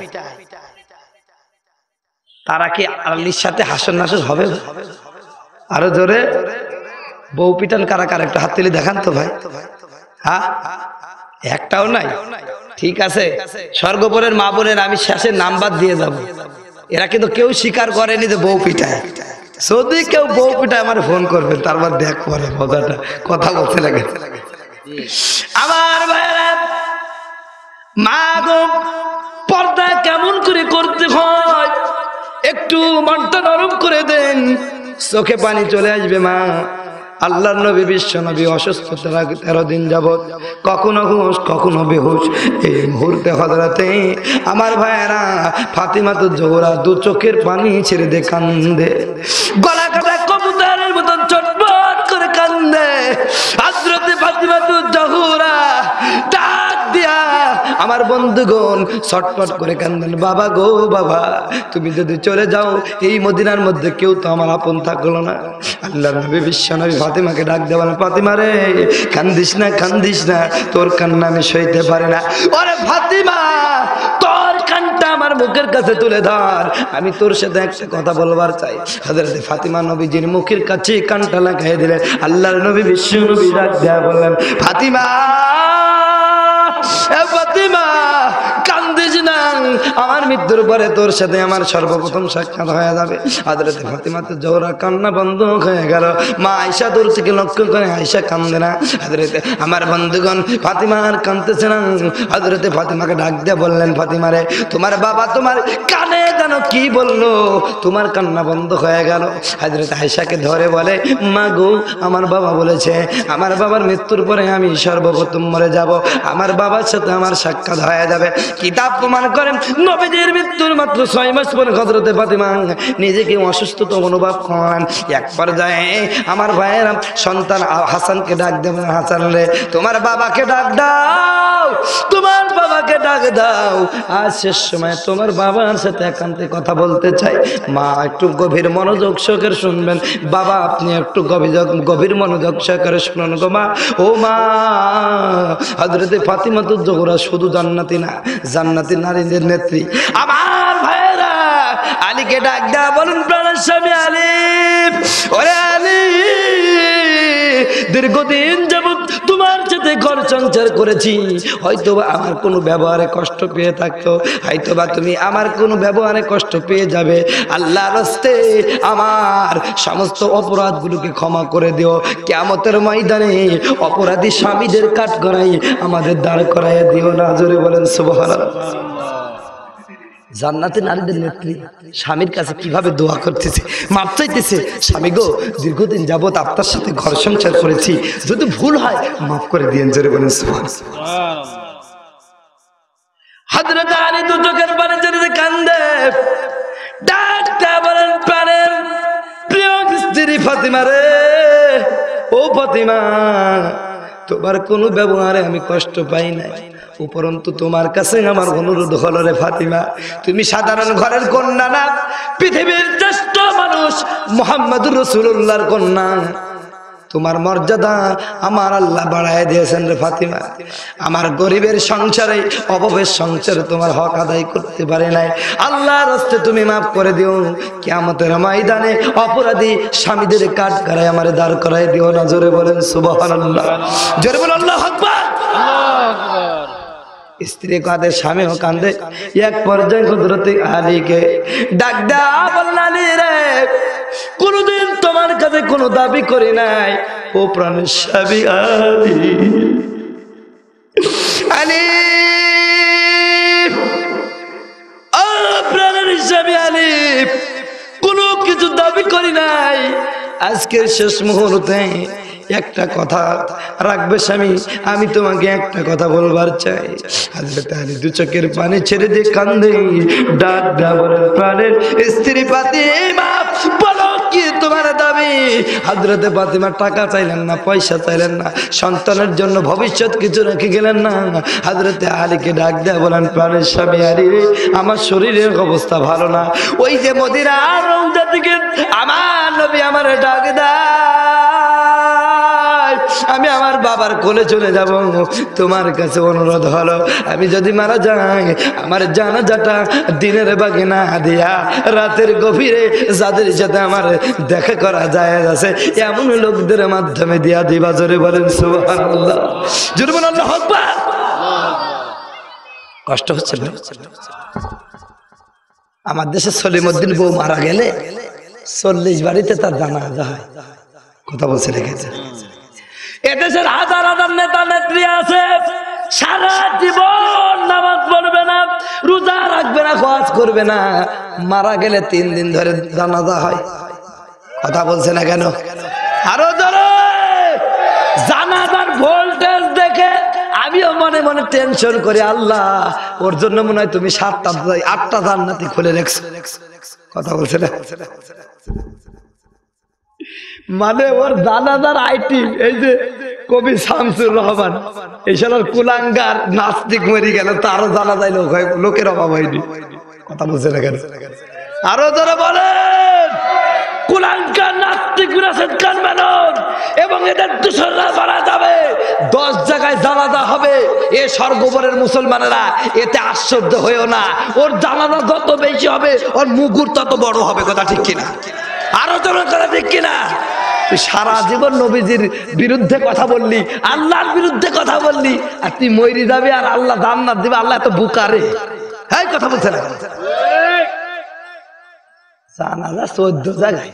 তারা কি আলীর সাথে হাসর নাসর হবে আরো জোরে বউ পিটান কারা কারা একটা হাত তুলে দেখান তো ভাই হ্যাঁ একটাও নাই ঠিক আছে স্বর্গপুরের মা বোনের আমি শেষে নাম্বার দিয়ে যাব এরা কিন্তু কেউ স্বীকার করেনি যে বউ পিটায় যদি কেউ বউ পিটায় আমার ফোন করবেন তারপর দেখ পরে মজাটা কথা বলতে লাগে আমার ভাইরা মা গো পর্দা কেমন করে করতে হয় একটু মনটা নরম করে দেন চোখে পানি চলে আসবে মা আল্লাহর নবী বিশ্ব নবী অসুস্থ 13 দিন যাবত কখনো হুঁশ কখনো বেহুশ এই মুহূর্তে হযরতে আমার ভাইয়েরা ফাতিমাতুজ জোহরা দু চোখের পানি ছেড়ে দে কান্দে গলা কাটা কবুতরের মতন চটপট করে কান্দে হযরতে ফাতিমাতুজ জোহরা ডাক দিয়া আমার বন্ধুগণ ছটপট করে কান্দেন বাবা গো বাবা তুমি যদি চলে যাও এই মদিনার মধ্যে কেউ তো আমার আপন থাকলো না আল্লাহর নবী বিশ্ব নবী ফাতিমাকে ডাক দেওয়ান ফাতিমা রে কান্দিস না তোর কান্না আমি সইতে পারি না ওরে ফাতিমা তোর কান্না আমার মুখের কাছে তুলে ধর আমি তোর সাথে একটা কথা বলবার চাই হযরত ফাতিমা নবীজির মুখের কাছে কানটা লাগাই দিলেন আল্লাহর নবী বিশ্ব নবী ডাক দেয়া বললেন ফাতিমা ফাতিমা কান্দিস না আমার মৃত্যুর পরে তোর সাথে আমার সর্বপ্রথম সাক্ষাৎ হয়ে যাবে হযরত ফাতিমাতুজ জোহরা কান্না বন্ধ হয়ে গেল মা আয়েশা দূর থেকে লক্ষ্য করে আয়েশা কান্দে না হযরত আমার বন্ধুগণ ফাতিমা আর কাঁদতেছে না হযরত ফাতিমাকে ডাক দিয়ে বললেন ফাতিমা রে তোমার বাবা তোমার কানে জানো কি বললো তোমার কান্না বন্ধ হয়ে গেল হযরত আয়েশাকে ধরে বলে মা গো আমার বাবা বলেছে আমার বাবার মৃত্যুর পরে আমি সর্বপ্রথম মরে যাব আমার বাবার সাথে আমার সাক্ষাৎ হয়ে যাবে কিতাব প্রমাণ করেন নবীজির মৃত্যুর মাত্র 6 মাস পরে হযরতে ফাতিমা নিজেকে অসুস্থতা অনুভব করেন এক পর্যায়ে আমার ভাইয়েরা সন্তান হাসানকে ডাক দেবেন হাসান রে তোমার বাবাকে ডাক দাও তোমার বাবাকে ডাক দাও আজ শেষ সময় তোমার বাবার সাথে একান্তে কথা বলতে চাই মা একটু গভীর মনোযোগ সহকারে শুনবেন বাবা আপনি একটু গভীর মনোযোগ সহকারে শুনুন গো মা ও মা হযরতে ফাতিমাতুজ জোহরা শুধু জান্নাতি না জান্নাতি নারীদের নেত্রী আমার ভাইয়েরা আলীকে ডাক দেয়া বলুন প্রাণের স্বামী আলী ওরে আলী দীর্ঘদিন যাবত তোমার সাথে ঘর সংসার করেছি হয়তোবা আমার কোনো ব্যবহারে কষ্ট পেয়ে থাকতো হয়তোবা তুমি আমার কোনো ব্যবহারে কষ্ট পেয়ে যাবে আল্লাহর রাস্তে আমার সমস্ত অপরাধগুলোকে ক্ষমা করে দিও কিয়ামতের ময়দানে অপরাধী স্বামীদের কাঠগড়াই আমাদের দাঁড় করাইয়া দিও না জোরে বলেন সুবহানাল্লাহ জান্নাতে নারীদের নেত্রী স্বামীর কাছে কিভাবে দোয়া করতেছে মাপ চাইতেছে স্বামী গো দীর্ঘদিন যাবত আপনার সাথে ঘর সংসার করেছি যদি ভুল হয় মাফ করে দিয়েন জোরে বলেন সুবহানাল্লাহ হযরত আলী দু চোখের পানি ছেড়ে কান্দে ফাতিমা রে, ও ফাতিমা, তোমার কোনো ব্যবহারে আমি কষ্ট পাই নাই, উপরন্তু তোমার কাছে আমার অনুরোধ হলো রে ফাতিমা, তুমি সাধারণ ঘরের কন্যা না, পৃথিবীর শ্রেষ্ঠ মানুষ মুহাম্মদুর রাসূলুল্লাহর কন্যা। তোমার মর্যাদা আমার আল্লাহ বাড়ায় দিয়েছেন রে ফাতিমা। আমার গরিবের সংসারে, অভাবের সংসারে তোমার হক আদায় করতে পারে নাই, আল্লাহর রাস্তায় তুমি মাফ করে দিও। কিয়ামতের ময়দানে অপরাধী স্বামীদের কাঠ করায় আমারে দাঁড় করায় দিও না। জোরে বলেন সুবহানাল্লাহ, জোরে বলেন আল্লাহু আকবার। স্ত্রী কাঁদে, স্বামীও কাঁদে। এক পর্যায়ে হযরত আলীকে ডাক দেয়া, বললেন আলী রে, কোনদিন তোমার কাছে কোনো দাবি করি নাই, ও প্রাণের স্বামী আলী, আলী, ও প্রাণের স্বামী আলী, কোনো কিছু দাবি করি নাই। আজকের শেষ মুহূর্তে একটা কথা রাখবে স্বামী, আমি তোমাকে একটা কথা বলবার চাই। হযরত আলী দু চোখের পানি ছেড়ে দিয়ে কান্দে, ডাক বলেন, প্রাণের স্ত্রী ফাতিমা, বলো কি তোমার দাবি? হযরত ফাতিমা টাকা চাইলেন না, পয়সা চাইলেন না, সন্তানের জন্য ভবিষ্যৎ কিছু রেখে গেলেন না। হযরত আলীকে ডাক দেয়া বলেন, প্রাণের স্বামী আলী, আমার শরীরের অবস্থা ভালো না, ওই যে মদিনার রওজা থেকে আমার নবী আমার ডাক দেয়, আমি আমার বাবার কোলে চলে যাব। তোমার কাছে অনুরোধ হলো, আমি যদি মারা যাই, আমার জানাজাটা দিনের বাগে না দিয়া রাতের গভীরে যাদের সাথে আমার দেখা করা যায় আছে এমন লোকদের মাধ্যমে দিয়া দিবা। জোরে বলেন সুবহানাল্লাহ, জোরে বলেন আল্লাহু আকবার। কষ্ট হচ্ছে না? আমার দেশে সলিমউদ্দিন বউ মারা গেলে 40 বাড়িতে তার জানাজা হয়। কথা বলছে রেখেছে। এদেশের হাজার হাজার নেতা নেত্রী আছে, সারা জীবন নামাজ পড়বে না, রোজা রাখবে না, হজ করবে না, মারা গেলে 3 দিন ধরে জানাজা হয়। কথা বলছে না কেন? আরো জোরে। জানাজার ভোল্টেজ দেখে আমিও মনে মনে টেনশন করি, আল্লাহ ওর জন্য মনে হয় তুমি 7টা জান্নাতি খুলে রেখেছো। কথা বলছে না? মানে ওর জানাজার আইটেম, এই যে কবি শামসুর রহমান, এই শালার কুলাঙ্গার নাস্তিক মরে গেল, তারও জানাজায় লোক হয়, লোকের অভাব হয়নি। কথা বলছে না কেন? আরো যারা বলেন, কুলাঙ্গার নাস্তিক রাশেদ খান মেনন এবং এদের দূষণরা মারা যাবে, 10 জায়গায় জানাজা হবে। এ স্বর্গবরের মুসলমানেরা, এতে আশ্চর্য হয়েও না, ওর জানাজা যত বেশি হবে ওর মুগুর তত বড় হবে। কথা ঠিক কিনা? আরো জোরে কথা ঠিক কিনা? তুই সারা জীবন নবীজির বিরুদ্ধে কথা বললি, আল্লাহর বিরুদ্ধে কথা বললি, আর তুই মইরি যাবি আর আল্লাহ জান্নাত দিবে। আল্লাহ এত বুকারে, হ্যাঁ কথা বলছে না? জানাজা 14 জায়গায়।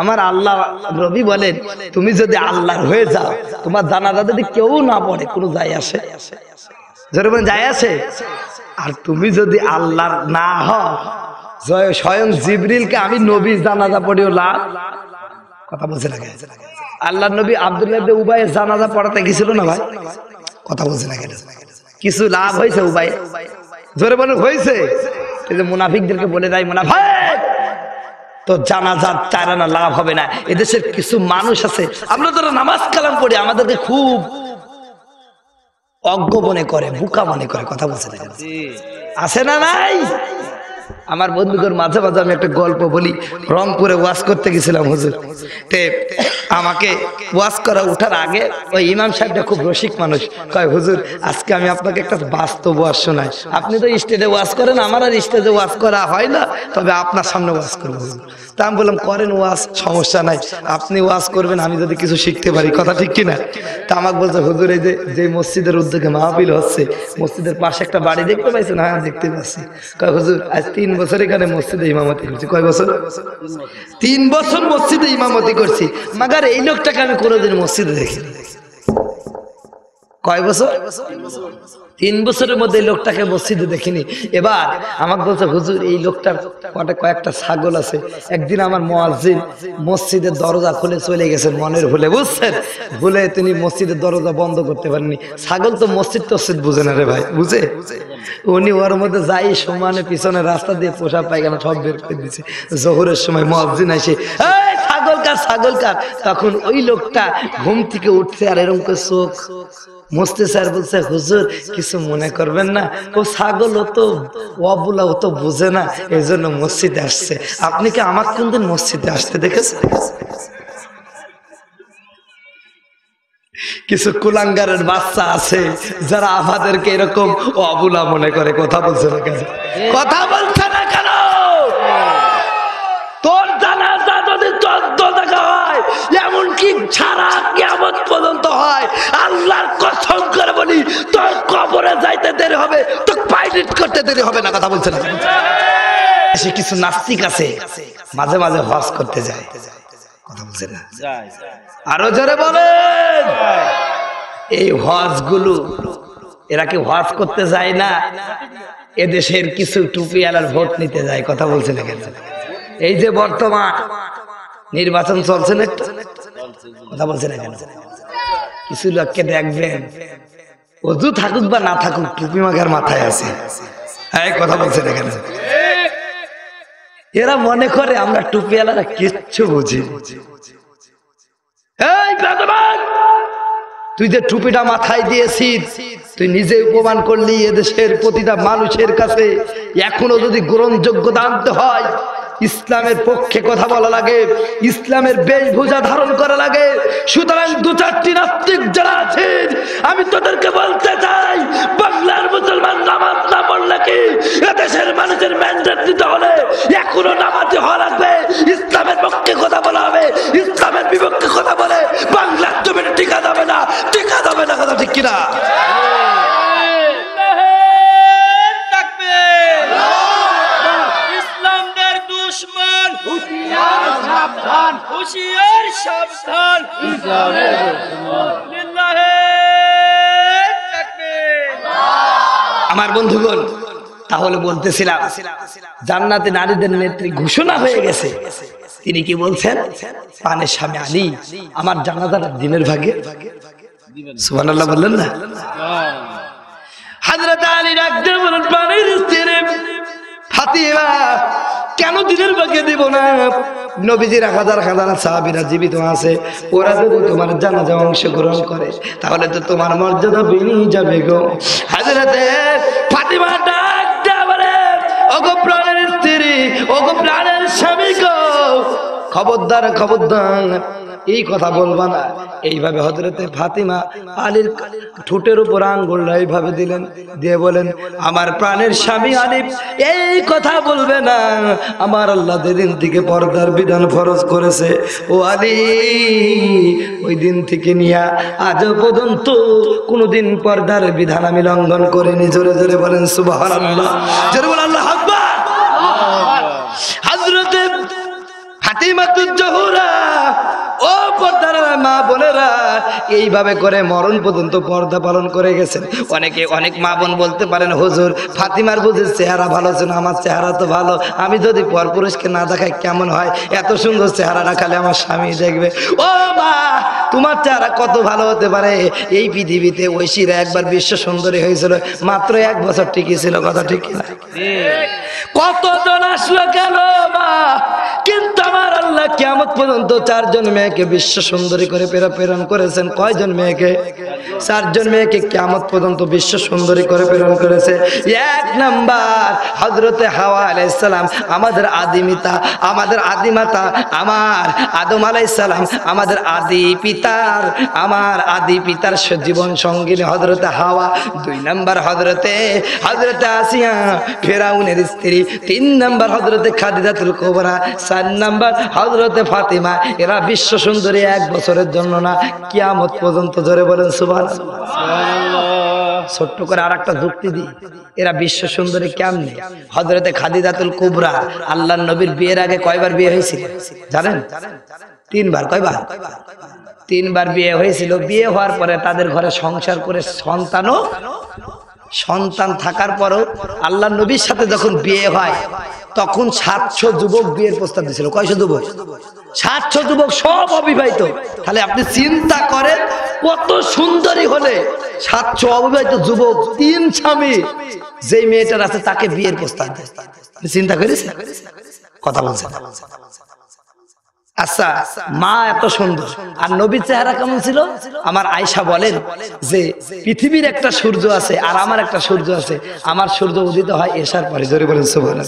আমার আল্লাহ নবী বলেন, তুমি যদি আল্লাহর হয়ে যাও, তোমার জানাজা যদি কেউ না পড়ে, কোনো যায় আসে? যেরকম যায় আসে। আর তুমি যদি আল্লাহর না হও, স্বয়ং জিবরিলকে আমি নবী জানাজা পড়িও লাভ। কথা বলছে না? আল্লাহর নবী আব্দুল্লাহ ইবনে উবাই জানাজা পড়াতে গেছিল না ভাই? কথা বলছে না? কিছু লাভ হয়েছে উবাই? জোরে বলেন হয়েছে? এই যে মুনাফিকদেরকে বলে দেয়, মুনাফিক তো জানাজার চারানা লাভ হবে না। এদেশের কিছু মানুষ আছে, আমরা যারা নামাজ কালাম পড়ি, আমাদেরকে খুব অজ্ঞ মনে করে, বোকা মনে করে। কথা বলছে না? আছে না নাই? আমার বন্ধুদের মাঝে মাঝে আমি একটা গল্প বলি। রংপুরে ওয়াজ করতে গেছিলাম হুজুর, আমাকে ওয়াজ করা উঠার আগে ওই ইমাম সাহেবটা খুব রসিক মানুষ, কয় হুজুর আজকে আমি আপনাকে একটা বাস্তব ওয়াজ শোনাই। আপনি তো স্টেজে ওয়াজ করেন, আমার আর স্টেজে ওয়াজ করা হয় না, তবে আপনার সামনে ওয়াজ করবো হুজুর। তা আমি বললাম, করেন ওয়াজ, সমস্যা নাই, আপনি ওয়াজ করবেন, আমি যদি কিছু শিখতে পারি। কথা ঠিক কিনা? তা আমাকে বলছে, হুজুর এই যে মসজিদের উদ্যোগে মাহফিল হচ্ছে, মসজিদের পাশে একটা বাড়ি দেখতে পাইছেন? হ্যাঁ দেখতে পাচ্ছি। কয় হুজুর আজ 3 বছর এখানে মসজিদে ইমামতি করছি। কয় বছর? 3 বছর মসজিদে ইমামতি করছি, মাগার এই লোকটাকে আমি কোনোদিন মসজিদে দেখিনি। কয় বছর? 3 বছরের মধ্যে এই লোকটাকে মসজিদে দেখিনি। এবার আমাকে বলছে, হুজুর এই লোকটার কয়েকটা ছাগল আছে। একদিন আমার মুয়াজ্জিন মসজিদের দরজা খুলে চলে গেছেন মনের ভুলে, বুঝছেন? ভুলে তিনি মসজিদের দরজা বন্ধ করতে পারেননি। ছাগল তো মসজিদ টসজিদ বুঝে না রে ভাই, বুঝে? উনি ওর মধ্যে যাই সমানে পিছনে রাস্তা দিয়ে পোশাক পায়খানা সব বের করে দিচ্ছে। জোহরের সময় মুয়াজ্জিন আসে, এই ছাগল ছাগল কার। তখন ওই লোকটা ঘুম থেকে উঠছে আর এরকম করে চোখ মুছতে স্যার বলছে, হুজুর কিছু মনে করবেন না, ও ছাগল, ও তো অবুলা, ও তো বুঝে না, এই জন্য মসজিদে আসছে। আপনি কি আমার কোনদিন মসজিদে আসতে দেখেছেন? কিছু কুলাঙ্গারের বাচ্চা আছে যারা আমাদেরকে এরকম অবুলা মনে করে। কথা বলছে না কেন? কথা বলছে না কেন? তোর জানাজা যদি 14 টাকা হয়, এমনকি সারা কিয়ামত পর্যন্ত হয়, আল্লাহর কসম করে বলি তোর কবরে যাইতে দেরি হবে, তোর পাইলিট করতে দেরি হবে না। কথা বলছে না? সে কিছু নাস্তিক আছে মাঝে মাঝে হজ করতে যায়। কথা বলছে না? আরো জোরে বলেন। এই হজ গুলো এরা কি হজ করতে যায় না, এদেশের কিছু টুপিওয়ালার ভোট নিতে যায়। কথা বলছে না কেন? এই যে বর্তমান নির্বাচন চলছে না, কথা বলছে না কেন? কিছু লোককে দেখবেন অজু থাকুক বা না থাকুক টুপি মাগার মাথায় আছে। কথা বলছে না কেন? এরা মনে করে আমরা টুপিওয়ালারা কিচ্ছু বুঝি। এই বেদবান, তুই যে টুপিটা মাথায় দিয়েছিস, তুই নিজে উপমান করলি এদেশের প্রতিটা মানুষের কাছে। এখনো যদি গ্রহণযোগ্যতা আনতে হয়, ইসলামের পক্ষে কথা বলা লাগে, ইসলামের বেশভূষা ধারণ করা লাগে। সুতরাং 2-4টি নাস্তিক যারা আছেন, আমি তোদেরকে বলতে চাই, বাংলার মুসলমান নামাজ না পড়লে কি এদেশের মানুষের ম্যান্ডেট দিতে হলে এখনো নামাজি হওয়া লাগবে। ইসলামের পক্ষে কথা বলা হবে, ইসলামের বিপক্ষে কথা বলে বাংলার জমিনে টিকা যাবে না, টিকা যাবে না। কথা ঠিক কিনা? আমার বন্ধুগণ, তাহলে বলতেছিলাম জান্নাতে নারীদের নেত্রী ঘোষণা হয়ে গেছে। তিনি কি বলছেন? পানের স্বামী আলী আমার জানাজাটা দিনের ভাগে। সুবহানাল্লাহ বললেন না? হযরত আলী রাখতে বলেন, পানের স্ত্রী ফাতিমা কেন দিনের ভাগে দিব না? নবীজির হাজার হাজার সাহাবীরা জীবিত আছে, ওরা যদি তোমার জানাজা অংশগ্রহণ করে তাহলে তো তোমার মর্যাদা বেড়ে যাবে গো। হযরতে ফাতিমা ডাক দিয়ে বলে, ওগো প্রাণের স্ত্রী, ওগো প্রাণের স্বামী গো, খবরদার খবরদার এই কথা বলবা না। এইভাবে হযরতে ফাতিমা আলীর ঠোঁটের উপর আঙ্গুলটা এইভাবে দিলেন, দিয়ে বলেন, আমার প্রাণের স্বামী আলী এই কথা বলবে না। আমার আল্লাহ যেদিন থেকে পর্দার বিধান ফরজ করেছে, ও আলী ওই দিন থেকে নিয়ে আজ পর্যন্ত কোনোদিন পর্দার বিধান আমি লঙ্ঘন করিনি। জোরে জোরে বলেন সুবহানাল্লাহ, জোরে বলেন আল্লাহু আকবার। হযরতে ফাতিমাতুজ জোহরা, ও পর্দার মা বোনেরা, এইভাবে করে মরণ পর্যন্ত পর্দা পালন করে গেছেন। অনেক মা বোন বলতে পারেন, হুজুর ফাতিমার বুঝে চেহারা ভালো ছিল, আমার চেহারা তো ভালো, আমি যদি পরপুরুষকে না দেখাই কেমন হয়? এত সুন্দর চেহারা রাখালে আমার স্বামী দেখবে। ও মা, তোমার চেহারা কত ভালো হতে পারে? এই পৃথিবীতে ঐশীরা একবার বিশ্ব সুন্দরী হয়েছিল, মাত্র 1 বছর টিকে ছিল। কথা ঠিক না? কতজন আসলো কেন মা, কিন্তু আমার আল্লাহ কিয়ামত পর্যন্ত 4 জন মেয়েকে বিশ্ব সুন্দরী করে প্রেরণ করেছেন। কয়জন মেয়েকে? 4 জন মেয়েকে কিয়ামত পর্যন্ত বিশ্ব সুন্দরী করে প্রেরণ করেছে। 1 নাম্বার হযরতে হাওয়া আলাইহিস সালাম, আমাদের আদিমিতা, আমাদের আদিমাতা, আমার আদম আলাইহিস সালাম, আমাদের আদি পিতার জীবন সঙ্গিনী হযরতে হাওয়া। 2 নাম্বার হযরতে আসিয়া ফেরাউনের স্ত্রী। 3 নাম্বার হযরতে খাদিজাতুল কুবরা। 4 নাম্বার হযরতে ফাতিমা। এরা বিশ্ব সুন্দরী 1 বছরের জন্য না, কিয়ামত পর্যন্ত। জোরে বলেন সুবহানাল্লাহ। ছোট্ট করে আরেকটা যুক্তি দিই, এরা বিশ্ব সুন্দরী কেমনে? হযরতে খাদিজাতুল কুবরা আল্লাহর নবীর বিয়ের আগে কয়বার বিয়ে হয়েছিল জানেন? 3 বার। কয়বার? 3 বার বিয়ে হয়েছিল। বিয়ে হওয়ার পরে তাদের ঘরে সংসার করে সন্তান থাকার পরও আল্লাহর নবীর সাথে যখন বিয়ে হয় তখন 700 যুবক বিয়ের প্রস্তাব দিয়েছিল। কয়শো যুবক? 700 যুবক, সব অবিবাহিত। তাহলে আপনি চিন্তা করেন কত সুন্দরী হলে 700 অবিবাহিত যুবক, 3 স্বামী, যেই মেয়েটার আছে তাকে বিয়ের প্রস্তাব দেয়। চিন্তা করেছেন? কথা বলছেন। আচ্ছা, মা এত সুন্দর আর নবীর চেহারা কেমন ছিল? আমার আয়েশা বলেন যে পৃথিবীর একটা সূর্য আছে আর আমার একটা সূর্য আছে, আমার সূর্য উদিত হয় এশার পরে। জোরে বলেন সুবহানাল্লাহ।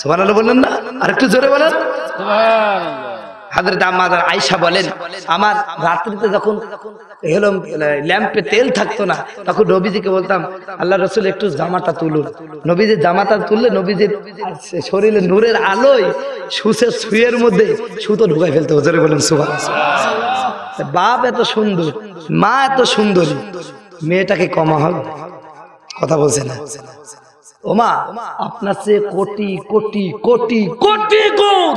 সুবহানাল্লাহ বললেন না? আর একটু জোরে বলেন সুবহানাল্লাহ। হযরত আম্মা আয়েশা বলেন আমার রাত্রিতে যখন ল্যাম্পে তেল থাকতো না, তখন নবীজিকে বলতাম আল্লাহ রাসূল একটু জামাটা তুলুন। নবীজির জামাটা তুললে নবীজির শরীরে নূরের আলোয় সুয়ের মধ্যে সুতো ঢুকাই ফেলতে। জোরে বলেন সুবহানাল্লাহ। বাপ এত সুন্দর, মা এত সুন্দরী, মেয়েটাকে কমা হবে? কথা বলছে না। ও মা, আপনার চেয়ে কোটি কোটি কোটি কোটি গুণ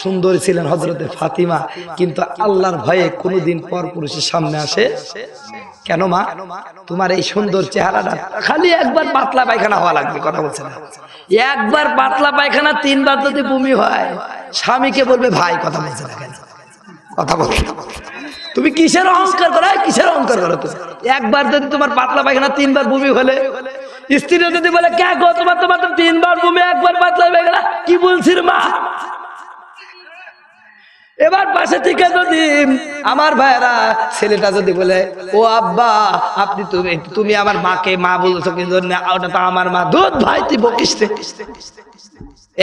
সুন্দরী ছিলেন হযরতে ফাতিমা, কিন্তু আল্লাহর ভয়ে কোনোদিন পর পুরুষের সামনে আসে কেন? মা, তোমার এই সুন্দর চেহারাটা খালি একবার পাতলা পায়খানা হওয়া লাগবে। কথা বলছে না? একবার পাতলা পায়খানা 3 বার যদি বমি হয়, স্বামীকে বলবে ভাই। কথা বলছে না কেন? কথা বলছে তুমি কিসের অহংকার করো? কিসের অহংকার করো তুমি? একবার যদি তোমার পাতলা পায়খানা 3 বার বমি হলে, স্ত্রী যদি বলে কে গো তোমার তো 3 বার বমি, একবার পাতলা পায়খানা, কি বলছিস মা? এবার পাশে থেকে যদি আমার ভাইরা ছেলেটা যদি বলে ও আব্বা আপনি তুমি আমার মাকে মা বলছো কিন্তু ওটা তো আমার মা, দুধ ভাই তুই বকিস।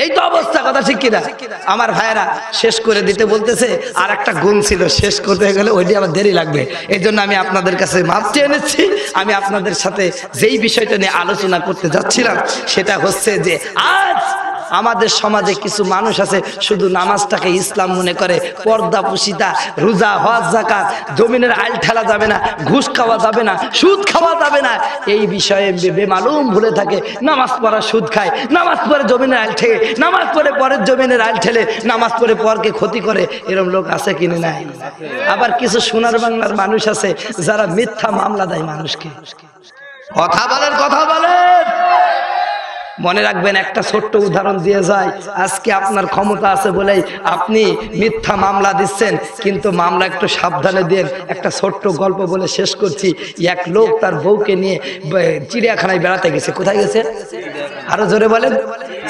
এই তো অবস্থা। কথা ঠিক কিনা? আমার ভাইরা শেষ করে দিতে বলতেছে, আর একটা গুণ ছিল, শেষ করতে গেলে ওইটি আমার দেরি লাগবে। এই জন্য আমি আপনাদের কাছে মাপ চেয়ে এনেছি। আমি আপনাদের সাথে যেই বিষয়টা নিয়ে আলোচনা করতে যাচ্ছিলাম সেটা হচ্ছে যে আজ আমাদের সমাজে কিছু মানুষ আছে শুধু নামাজটাকে ইসলাম মনে করে, পর্দা পুশিতা, রোজা, হজ, যাকাত, জমিনের আইল ঠেলা যাবে না, ঘুষ খাওয়া যাবে না, সুদ খাওয়া যাবে না, এই বিষয়ে বেমালুম ভুলে থাকে। নামাজ পড়া সুদ খায়, নামাজ পড়ে জমিনের আইল ঠেলে, নামাজ পড়ে পরের জমিনের আইল ঠেলে, নামাজ পড়ে পরকে ক্ষতি করে। এরকম লোক আছে কিনে নাই? আবার কিছু সোনার বাংলার মানুষ আছে যারা মিথ্যা মামলা দেয় মানুষকে। কথা বলেন, কথা বলেন। মনে রাখবেন, একটা ছোট্ট উদাহরণ দিয়ে যায়। আজকে আপনার ক্ষমতা আছে বলেই আপনি মিথ্যা মামলা দিচ্ছেন, কিন্তু মামলা একটু সাবধানে দেন। একটা ছোট্ট গল্প বলে শেষ করছি। এক লোক তার বউকে নিয়ে চিড়িয়াখানায় বেড়াতে গেছে। কোথায় গেছে? আরো জোরে বলেন।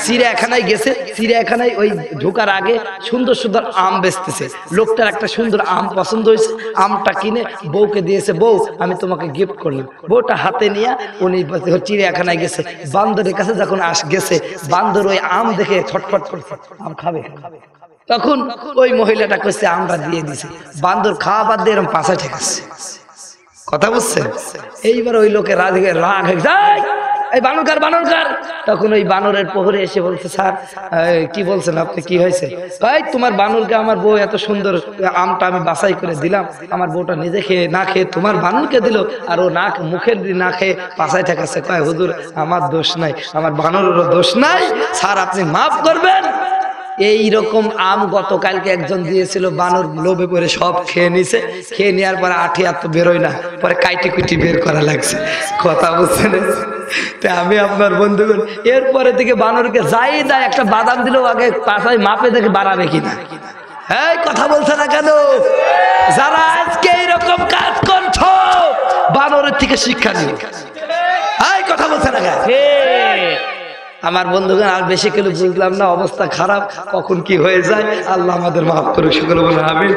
চিড়িয়াখানায় গেছে। চিড়িয়াখানায় ওই ঢোকার আগে সুন্দর সুন্দর আম বেচতেছে। লোকটার একটা সুন্দর আম পছন্দ হয়েছে, আমটা কিনে বউকে দিয়েছে। বউ আমি তোমাকে গিফট করলাম। বউটা হাতে নিয়ে উনি চিড়িয়াখানায় গেছে। বান্দরের কাছে যখন গেছে, বান্দর ওই আম দেখে ছটফট করছে, আম খাবে। তখন ওই মহিলাটা কইছে আমরা দিয়ে দিছে। বান্দর খাওয়া বাদ দিয়ে এরকম পাশা ঠেকাচ্ছে। কথা বুঝছেন? এইবার ওই লোকে রাগ হয়ে যায়, এই বানরকার বানরকার। তখন ওই বানরের প্রহরে এসে বলছে স্যার কি বলছেন আপনি, কি হয়েছে? ভাই তোমার বানরকে আমার বউ এত সুন্দর আমটা আমি বাছাই করে দিলাম, আমার বউটা নিজে খেয়ে না খেয়ে তোমার বানরকে দিল, আর ও না মুখের না খেয়ে পাছায় ঠেকাচ্ছে। কয় হুজুর আমার দোষ নাই, আমার বানরেরও দোষ নাই, স্যার আপনি মাফ করবেন। এই রকম আম গতকালকে একজন দিয়েছিল, বানর লোভে পড়ে সব খেয়ে নিছে। খেয়ে নেওয়ার পরে আঠি আর তো বেরোয় না, পরে কাইটি কুইটি বের করা লাগছে। কথা বুঝছেন? আমি আপনার বন্ধুগণ এরপরে থেকে বানরকে যাই দেয়, একটা বাদাম দিলেও আগে পাশায় মাপে দেখে বাড়াবে কিনা। হ্যাঁ, কথা বলছে না কেন? যারা আজকে এইরকম কাজ করছো বানরের থেকে শিক্ষা নিয়ে। হ্যাঁ, কথা বলছে না কেন? আমার বন্ধুগণ আর বেশি কেউ বুঝলাম না, অবস্থা খারাপ, কখন কি হয়ে যায় আল্লাহ আমাদের মাফ করুক। সকলে বলে আমিন।